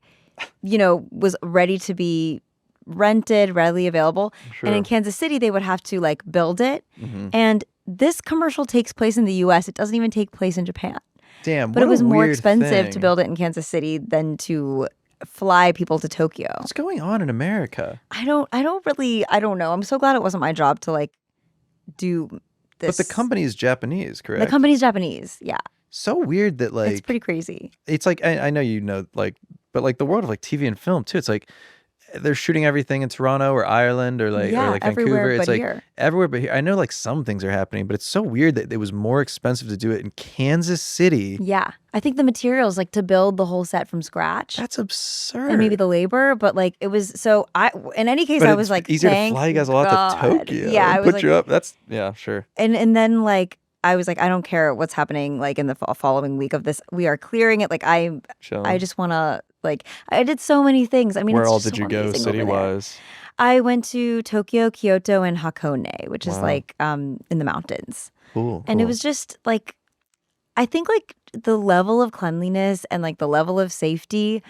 was ready to be rented, readily available. Sure. And in Kansas City, they would have to like build it. And this commercial takes place in the US. It doesn't even take place in Japan. Damn, but it was more expensive to build it in Kansas City than to fly people to Tokyo. What's going on in America? I don't know. I'm so glad it wasn't my job to like do this. But the company is Japanese, correct? The company's Japanese, yeah. So weird that like it's pretty crazy. It's like I know like, but like the world of like TV and film too. It's like they're shooting everything in Toronto or Ireland or like Vancouver. It's like here. Everywhere but here. I know like some things are happening, but it's so weird that it was more expensive to do it in Kansas City. Yeah. I think the materials like to build the whole set from scratch. That's absurd. And maybe the labor, but like it was in any case, I was like, easier to fly you guys a lot to Tokyo. Yeah. I was put you up. That's sure. And then like I was like, I don't care what's happening like in the following week of this. We are clearing it. Like I just want to like, I did so many things. I mean, where it's all just did you go city-wise? I went to Tokyo, Kyoto, and Hakone, which is like in the mountains. Cool. And it was just like, I think like the level of cleanliness and like the level of safety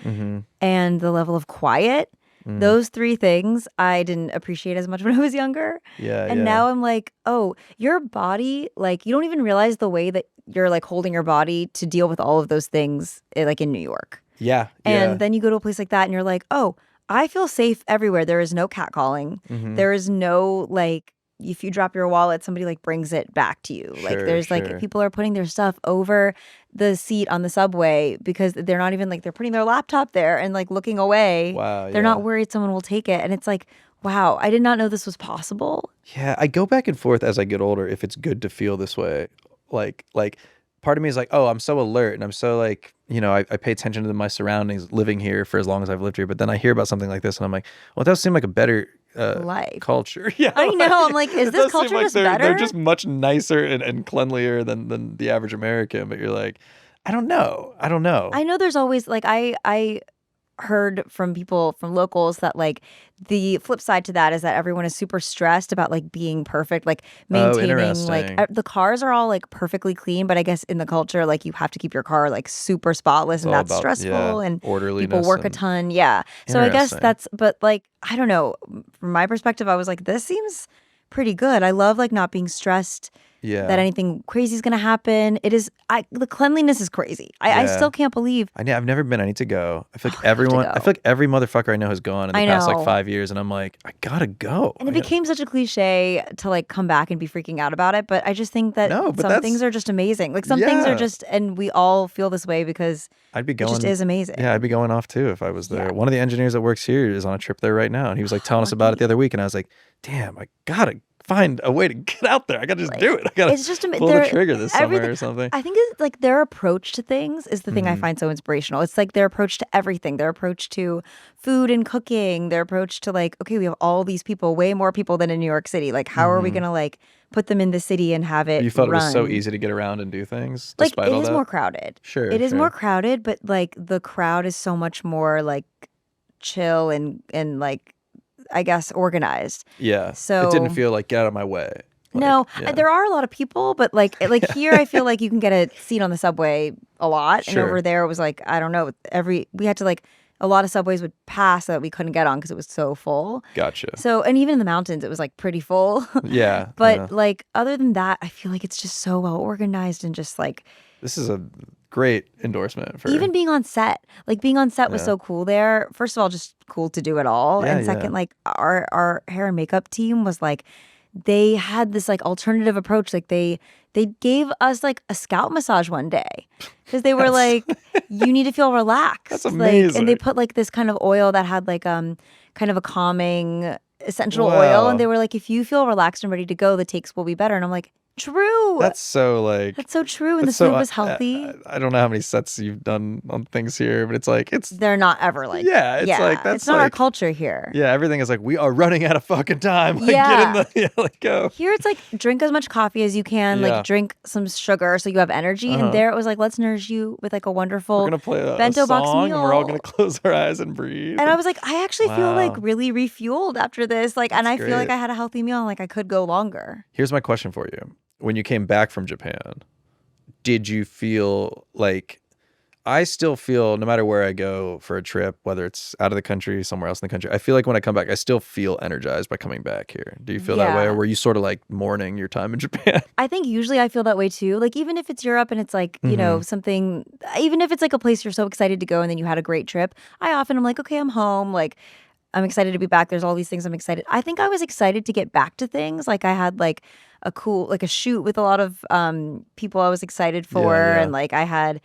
and the level of quiet, those three things I didn't appreciate as much when I was younger. Yeah. And now I'm like, oh, your body, like you don't even realize the way that you're like holding your body to deal with all of those things like in New York. Yeah. And then you go to a place like that and you're like, oh, I feel safe everywhere. There is no catcalling. There is no like, if you drop your wallet, somebody like brings it back to you. Like there's like people are putting their stuff over the seat on the subway because they're not even like, they're putting their laptop there and like looking away. Wow. They're not worried someone will take it. And it's like, wow, I did not know this was possible. Yeah. I go back and forth as I get older if it's good to feel this way. Like part of me is like, oh, I'm so alert and I'm so like, I pay attention to my surroundings living here for as long as I've lived here. But then I hear about something like this and I'm like, well, it does seem like a better life culture. Yeah, I know. I'm like, is this culture just better? They're just much nicer and cleanlier than the average American. But you're like, I don't know. I know there's always like I heard from people, from locals, that like the flip side to that is that everyone is super stressed about like being perfect, like maintaining like the cars are all like perfectly clean, but I guess in the culture like you have to keep your car like super spotless and that's stressful and orderliness, people work a ton. Yeah. So I guess but like I don't know, from my perspective I was like, this seems pretty good. I love like not being stressed that anything crazy is going to happen. The cleanliness is crazy. I still can't believe. I've never been. I need to go. I feel like I feel like every motherfucker I know has gone in the past like 5 years and I'm like, I gotta go. And it became such a cliche to like come back and be freaking out about it. But I just think that some things are just amazing. Like some things are just, and we all feel this way because it just is amazing. Yeah, I'd be going off too if I was there. Yeah. One of the engineers that works here is on a trip there right now. And he was like telling us about it the other week. And I was like, damn, I gotta find a way to get out there. I gotta just do it. I gotta pull the trigger this summer or something. I think it's like their approach to things is the thing I find so inspirational. It's like their approach to everything. Their approach to food and cooking. Their approach to like, okay, we have all these people, way more people than in New York City. Like, how are we gonna like put them in the city and have it? You felt run? It was so easy to get around and do things. Like it is that? More crowded. Sure, it is more crowded, but like the crowd is so much more like chill and like I guess organized. Yeah. So it didn't feel like get out of my way. No, there are a lot of people, but like here, I feel like you can get a seat on the subway a lot, and over there it was like I don't know. We had to like a lot of subways would pass that we couldn't get on because it was so full. Gotcha. So and even in the mountains, it was like pretty full. Yeah, but like other than that, I feel like it's just so well organized and just like this is a great endorsement for even being on set. Like being on set was so cool there. First of all, just cool to do it all, and second, like our hair and makeup team was like. they had this like alternative approach. Like they gave us like a scalp massage one day because they were like, you need to feel relaxed. That's amazing. Like, and they put like this kind of oil that had like kind of a calming essential oil, and they were like, if you feel relaxed and ready to go, the takes will be better. And I'm like, true. That's so true. And the food was healthy. I don't know how many sets you've done on things here, but it's like they're not ever like it's not our culture here. Yeah, everything is like we are running out of fucking time. Like get in the go. Here it's like drink as much coffee as you can, like drink some sugar so you have energy. And there it was like, let's nourish you with like a wonderful we're gonna play a bento song, box meal. And we're all gonna close our eyes and breathe. And I was like, I actually feel like really refueled after this. Like, and I feel like I had a healthy meal and like I could go longer. Here's my question for you. When you came back from Japan, did you feel like, I still feel no matter where I go for a trip, whether it's out of the country, somewhere else in the country, I feel like when I come back, I still feel energized by coming back here. Do you feel that way? Or were you sort of like mourning your time in Japan? I think usually I feel that way too. Like even if it's Europe and it's like, you know, something, even if it's like a place you're so excited to go and then you had a great trip, I often am like, okay, I'm home. Like I'm excited to be back. There's all these things I'm excited. I think I was excited to get back to things. Like I had like a cool, like a shoot with a lot of people I was excited for. And like I had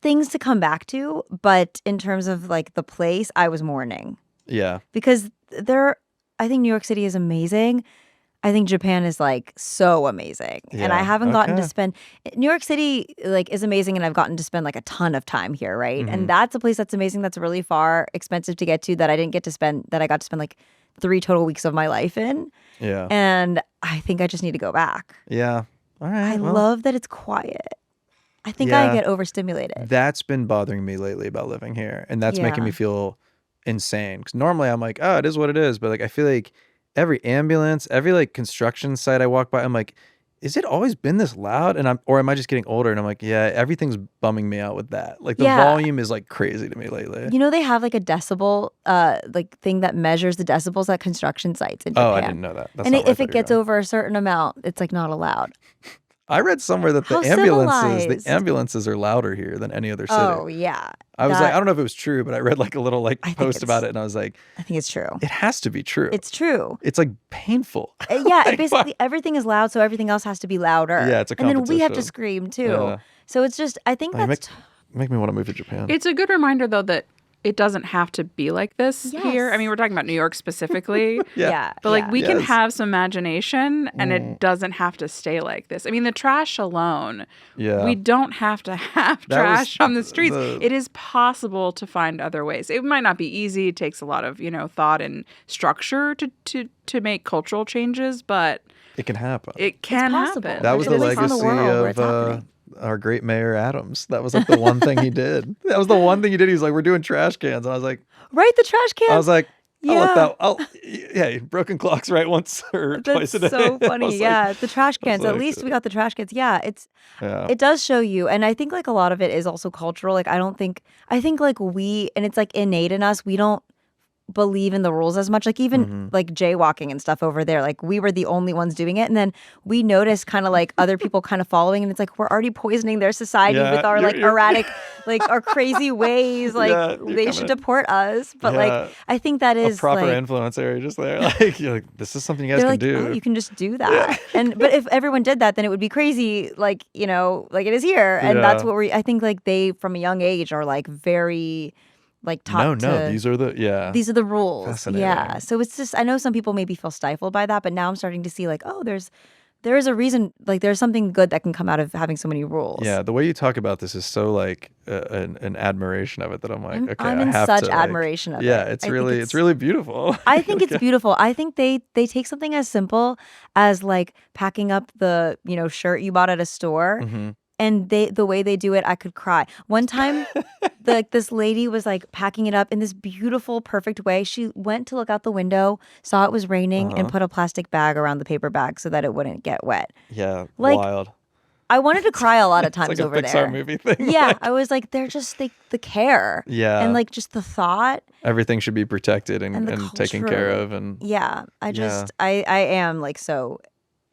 things to come back to. But in terms of like the place, I was mourning. Yeah. Because I think New York City is amazing. I think Japan is like so amazing. Yeah. And I haven't gotten to spend, New York City like is amazing, and I've gotten to spend like a ton of time here, right? And that's a place that's amazing, that's really far, expensive to get to, that I didn't get to spend, that I got to spend like 3 total weeks of my life in. Yeah. And I think I just need to go back. Yeah. All right. I love that it's quiet. I think I get overstimulated. That's been bothering me lately about living here. And that's making me feel insane. Because normally I'm like, oh, it is what it is. But like I feel like every ambulance, every like construction site I walk by, I'm like, is it always been this loud? And or am I just getting older? And I'm like, yeah, everything's bumming me out with that. Like the volume is like crazy to me lately. You know, they have like a decibel like thing that measures the decibels at construction sites in Japan. Oh, I didn't know that. That's and if it gets over a certain amount, it's like not allowed. I read somewhere that the ambulances are louder here than any other city. Oh, yeah. I was like, I don't know if it was true, but I read like a little like post about it, and I was like, I think it's true. It has to be true. It's true. It's like painful. Yeah, like, basically everything is loud, so everything else has to be louder. Yeah, it's a competition. And then we have to scream too. Yeah. So it's just, I think that's... Make me want to move to Japan. It's a good reminder though that it doesn't have to be like this here. I mean, we're talking about New York specifically. But like we can have some imagination, and it doesn't have to stay like this. I mean, the trash alone, we don't have to have trash on the streets. It is possible to find other ways. It might not be easy. It takes a lot of, thought and structure to make cultural changes, but it can happen. It can happen. That was the legacy of our great Mayor Adams. That was like the one thing he did. That was the one thing he did. He was like, we're doing trash cans. And I was like, right, the trash cans. I was like, broken clocks right once or twice a day. That's so funny. Yeah, the trash cans. At least we got the trash cans. Yeah, it does show you. And I think like a lot of it is also cultural. Like I think like and it's like innate in us. We don't believe in the rules as much, like even like jaywalking and stuff over there, like we were the only ones doing it, and then we noticed kind of like other people kind of following, and it's like we're already poisoning their society with our like erratic like our crazy ways, like they should deport us. But like I think that is a proper like, influence area just there. Like you're like, this is something you guys can do. Oh, you can just do that. And but if everyone did that, then it would be crazy, like like it is here. And that's what I think like they from a young age are like very like taught these are the rules. Yeah. So it's just, I know some people maybe feel stifled by that, but now I'm starting to see like, oh, there is a reason, like there's something good that can come out of having so many rules. Yeah, the way you talk about this is so like an admiration of it that I'm like, okay, I'm in such admiration of it. Yeah, it's really beautiful. I think it's beautiful. I think they take something as simple as like packing up the shirt you bought at a store. And the way they do it, I could cry. One time, this lady was like packing it up in this beautiful, perfect way. She went to look out the window, saw it was raining, and put a plastic bag around the paper bag so that it wouldn't get wet. Yeah, like, wild. I wanted to cry a lot of times it's like over there. Pixar movie thing. Yeah, like, I was like, they're just the care. Yeah, and like just the thought. Everything should be protected and taken care of. And yeah, I am like so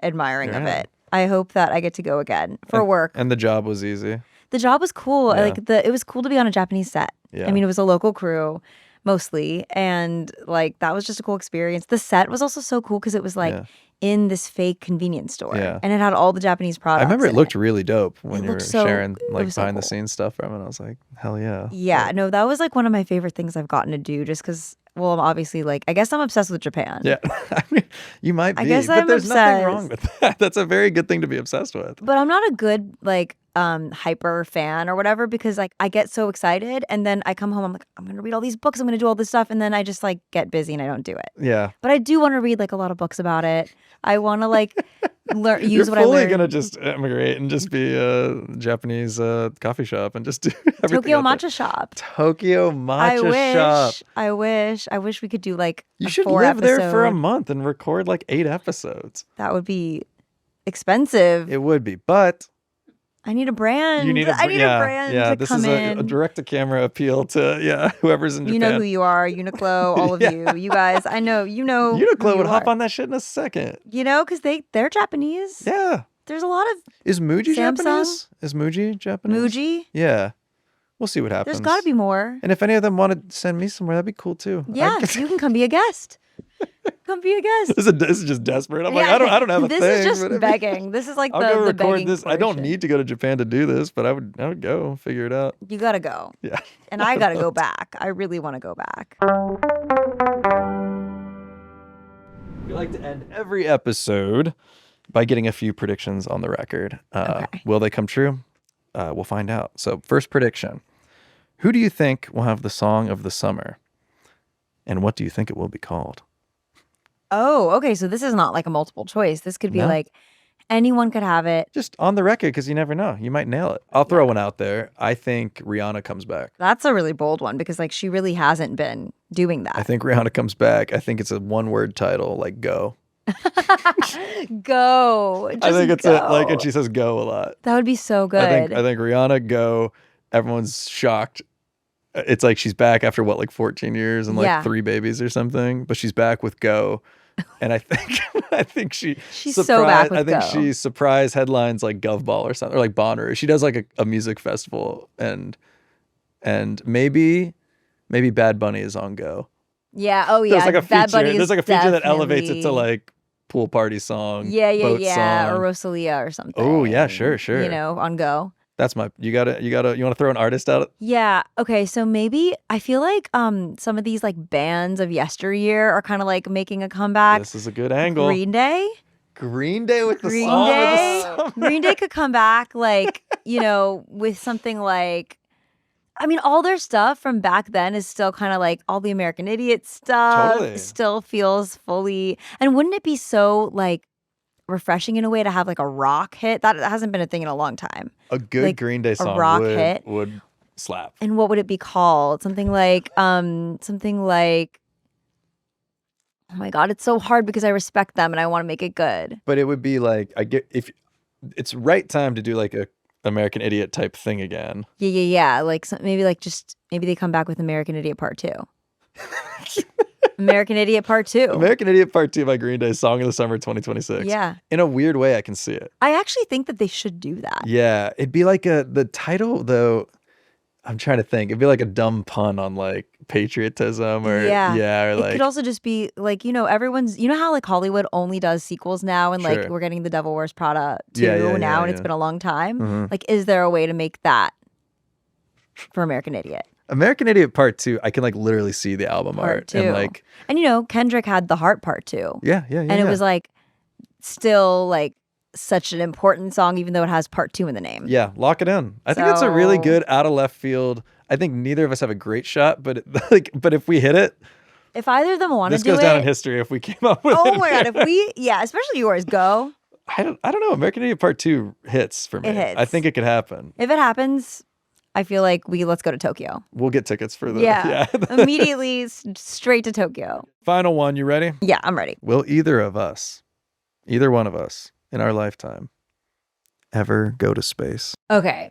admiring of it. I hope that I get to go again for work. And the job was easy. The job was cool. Yeah. Like it was cool to be on a Japanese set. Yeah. I mean, it was a local crew mostly, and like that was just a cool experience. The set was also so cool because it was like in this fake convenience store. Yeah. And it had all the Japanese products. I remember it in looked really dope when It you were looked so- sharing it like was so behind the cool. scenes stuff from it. I was like, hell yeah. Yeah, no, that was like one of my favorite things I've gotten to do just because, well, I'm obviously like, I guess I'm obsessed with Japan. Yeah. I mean, you might be, I guess but I'm there's nothing wrong obsessed. with that. That's a very good thing to be obsessed with. But I'm not a good like hyper fan or whatever because like I get so excited and then I come home, I'm like, I'm gonna read all these books, I'm gonna do all this stuff, and then I just like get busy and I don't do it. Yeah. But I do want to read like a lot of books about it. I want to like learn, use You're what I fully learned. gonna just emigrate and just be a Japanese coffee shop and just do everything. Tokyo out there. Matcha Shop. Tokyo Matcha Shop. I wish we could do like You a should 4 live there for a episode. month and record like 8 episodes. That would be expensive. It would be, but I need a brand. you need a I need yeah, a brand yeah. to This come is in. a direct-to-camera appeal to whoever's in Japan. You know who you are, Uniqlo, all of Yeah. you guys. I know, you know. who Uniqlo you would hop are. on that shit in a second. You know, because they're Japanese. Yeah. There's a lot of Is Muji Samsung? Japanese? Is Muji Japanese? Muji. Yeah. We'll see what happens. There's got to be more. And if any of them want to send me somewhere, that'd be cool too. Yeah, you can come be a guest. Come be a guest. This is just desperate. I'm like, I don't have a this thing. is just but I mean, begging. This is like I'll go the record begging this. I don't portion. need to go to Japan to do this, but I would go figure it out. You gotta go. Yeah. And I gotta go back. I really want to go back. We like to end every episode by getting a few predictions on the record. Okay. Will they come true? We'll find out. So first prediction. Who do you think will have the song of the summer? And what do you think it will be called? Oh, okay. So this is not like a multiple choice. This could be No. like anyone could have it. Just on the record, because you never know. You might nail it. I'll throw one out there. I think Rihanna comes back. That's a really bold one because like she really hasn't been doing that. I think Rihanna comes back. I think it's a one-word title, like "Go." Go. I think it's go. and she says "Go" a lot. That would be so good. I think Rihanna go. Everyone's shocked. It's like she's back after what, like 14 years and like Yeah. 3 babies or something. But she's back with Go, and I think She's so back with I think Go. she surprise headlines like Gov Ball or something, or like Bonnaroo. She does like a music festival, and maybe Bad Bunny is on Go. Yeah. Oh yeah. There's like a Bad feature. Bunny There's is like a feature that elevates it to definitely- like pool party song. Yeah, boat yeah. song. Or Rosalia or something. Oh, yeah, sure. You know, on Go. That's my. You want to throw an artist out? Yeah. Okay. So maybe I feel like some of these like bands of yesteryear are kind of like making a comeback. This is a good angle. Green Day. Green Day with the Green song Day. of the summer. Green Day could come back like, you know, with something like, I mean, all their stuff from back then is still kind of like all the American Idiot stuff Totally. still feels fully. And wouldn't it be so like refreshing in a way to have like a rock hit? That hasn't been a thing in a long time. A good like, Green Day song rock hit. would slap. And what would it be called? Something like oh my God, it's so hard because I respect them and I want to make it good. But it would be like if it's right time to do like a American Idiot type thing again. Yeah. Like maybe they come back with American Idiot Part 2. American Idiot Part 2. American Idiot Part 2 by Green Day, Song of the Summer 2026. Yeah. In a weird way, I can see it. I actually think that they should do that. Yeah. It'd be like the title, though. I'm trying to think. It'd be like a dumb pun on like patriotism or, or It like. could also just be like, you know, you know how like Hollywood only does sequels now and like Sure. we're getting The Devil Wears Prada 2 Yeah, now and it's yeah. been a long time. Mhm. Like, is there a way to make that for American Idiot? American Idiot Part 2, I can like literally see the album Part art. 2. And like, And you know, Kendrick had The Heart Part 2. yeah. And it was like still like such an important song, even though it has Part 2 in the name. Yeah, lock it in. I think it's a really So- good out of left field. I think neither of us have a great shot, but but if we hit it, If either of them want to this do goes it, down in history. If we came up with it. oh my God, especially yours, go. I don't know. American Idiot Part 2 hits for me. It hits. I think it could happen. If it happens, I feel like let's go to Tokyo. We'll get tickets for the Yeah. Immediately straight to Tokyo. Final one. You ready? Yeah, I'm ready. Will either one of us in our lifetime ever go to space? Okay.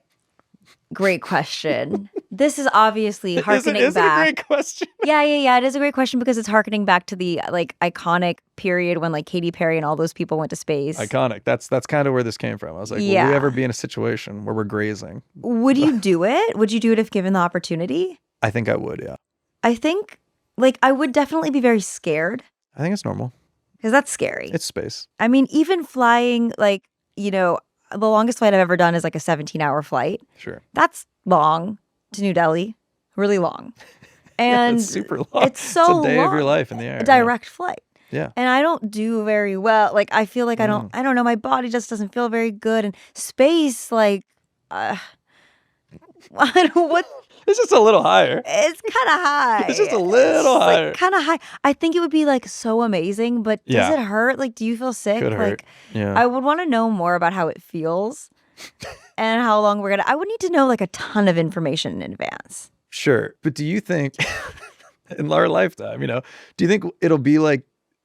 Great question. This is obviously harkening Is it a back. great question? Yeah. It is a great question because it's harkening back to the like iconic period when like Katy Perry and all those people went to space. Iconic. That's kind of where this came from. I was like, will Yeah. we ever be in a situation where we're grazing? Would you do it? Would you do it if given the opportunity? I think I would, yeah. I think like I would definitely be very scared. I think it's normal. Because that's scary. It's space. I mean, even flying, like, the longest flight I've ever done is like a 17-hour flight. Sure. That's long to New Delhi. Really long. And it's super long. It's so it's a day long. of your life in the air. A direct flight. Yeah. And I don't do very well. Like, I feel like I don't know. My body just doesn't feel very good. And space, like, I don't know what. It's just a little higher. It's kind of high. It's just a little higher. Like, kind of high. I think it would be like so amazing, but does it hurt? Like, do you feel sick? Could hurt. Yeah. I would want to know more about how it feels and how long I would need to know like a ton of information in advance. Sure. But do you think in our lifetime, do you think it'll be like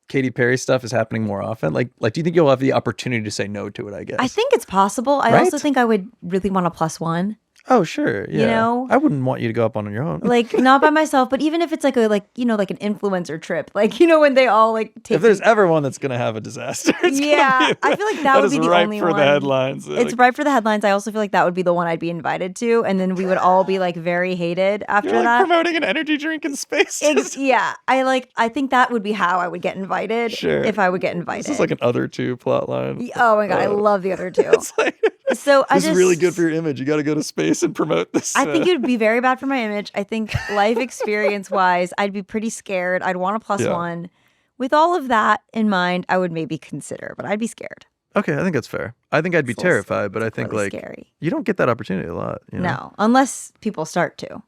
Katy Perry stuff is happening more often? Like, do you think you'll have the opportunity to say no to it, I guess? I think it's possible. I also think I would really want a +1. Oh, sure. Yeah. I wouldn't want you to go up on your own. Like, not by myself, but even if it's like like an influencer trip, like, when they all like take. If there's ever one that's going to have a disaster, it's I feel like that would be the only one. It's ripe for the headlines. It's ripe for the headlines. I also feel like that would be the one I'd be invited to, and then we would all be like very hated after You're that. Promoting an energy drink in space. I think that would be how I would get invited. Sure. If I would get invited. This is like an other two plot line. Oh my God, I love the other two. It's like, so this is really good for your image. You got to go to space and promote this. I think it would be very bad for my image. I think life experience wise, I'd be pretty scared. I'd want a +1. With all of that in mind, I would maybe consider, but I'd be scared. Okay, I think that's fair. I think I'd be terrified, but I think really scary. You don't get that opportunity a lot. No, unless people start to.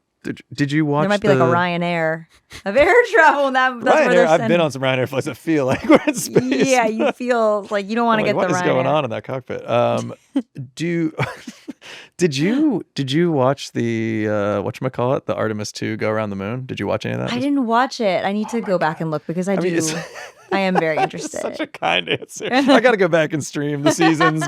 Did you watch? There might be like a Ryanair of air travel. That's Ryanair. I've been on some Ryanair flights that feel like we're in space. Yeah, you feel like you don't want to get the Ryanair. What is going on in that cockpit? Did you watch the whatchamacallit, the Artemis 2 go around the moon? Did you watch any of that? I didn't watch it. I need to go back and look because I do. I am very interested. Such a kind answer. I got to go back and stream the seasons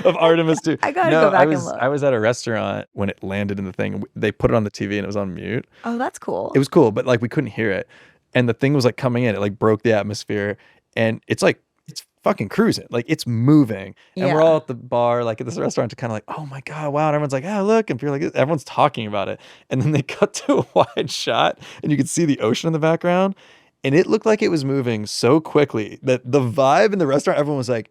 of Artemis 2. I got to go back and look. I was at a restaurant when it landed in the thing. They put it on the TV and it was on mute. Oh, that's cool. It was cool, but like we couldn't hear it. And the thing was like coming in. It like broke the atmosphere. And it's like, it's fucking cruising. Like it's moving. And we're all at the bar, like at this restaurant, to kind of like, oh my God, wow. And everyone's like, oh, look. And people are like, everyone's talking about it. And then they cut to a wide shot and you could see the ocean in the background. And it looked like it was moving so quickly that the vibe in the restaurant, everyone was like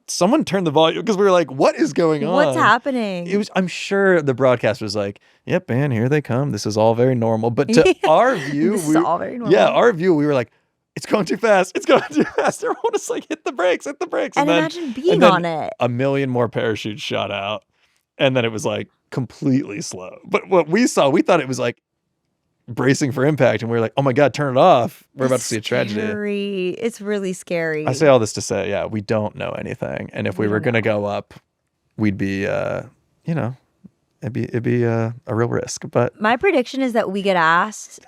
someone turn the volume, because we were like, what is going on? What's happening? I'm sure the broadcast was like, yep, man, here they come. This is all very normal. But to our view, this is all very normal. Yeah, our view, we were like, it's going too fast. It's going too fast. Everyone was like, hit the brakes. And imagine being on it. A million more parachutes shot out. And then it was like completely slow. But what we saw, we thought it was like bracing for impact, and we were like, oh my God, turn it off. We're about to see a tragedy. It's really scary. I say all this to say, yeah, we don't know anything. And if we were going to go up, we'd be, it'd be a real risk. But my prediction is that we get asked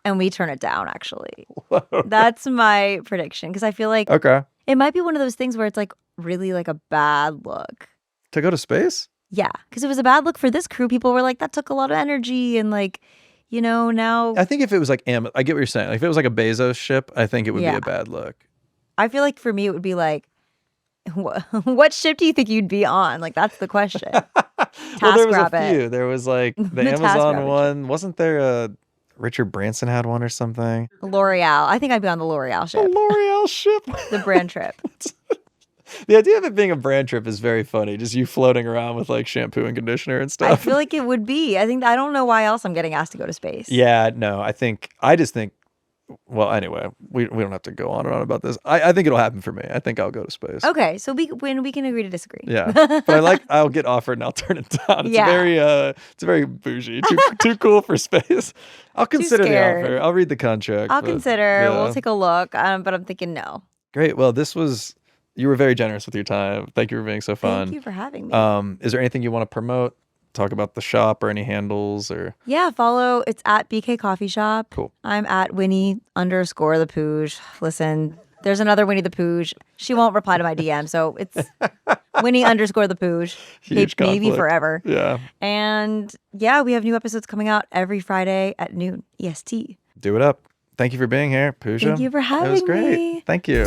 and we turn it down, actually. Whoa. That's my prediction, because I feel like it might be one of those things where it's like really like a bad look. To go to space? Yeah, because it was a bad look for this crew. People were like, that took a lot of energy, and like, now. I think if it was like, I get what you're saying. Like if it was like a Bezos ship, I think it would be a bad look. I feel like for me, it would be like, what ship do you think you'd be on? Like, that's the question. Well, there was a few. There was like the Amazon one. Wasn't there a Richard Branson had one or something? L'Oreal. I think I'd be on the L'Oreal ship. The L'Oreal ship? The brand trip. The idea of it being a brand trip is very funny. Just you floating around with like shampoo and conditioner and stuff. I feel like it would be. I don't know why else I'm getting asked to go to space. Yeah, no, I just think, well, anyway, we don't have to go on and on about this. I think it'll happen for me. I think I'll go to space. Okay, so we can agree to disagree. Yeah, but I'll get offered and I'll turn it down. It's very bougie, too cool for space. I'll consider the offer. I'll read the contract. I'll consider. Yeah. We'll take a look. But I'm thinking no. Great. Well, you were very generous with your time. Thank you for being so fun. Thank you for having me. Is there anything you want to promote? Talk about the shop or any handles or? Yeah, follow. It's at BK Coffee Shop. Cool. I'm at Winnie_the Pooge. Listen, there's another Winnie the Pooge. She won't reply to my DM, so it's Winnie_the Pooge. Huge maybe conflict. forever. Yeah. And yeah, we have new episodes coming out every Friday at noon EST. Do it up. Thank you for being here, Pooja. Thank you for having me. It was great. Thank you.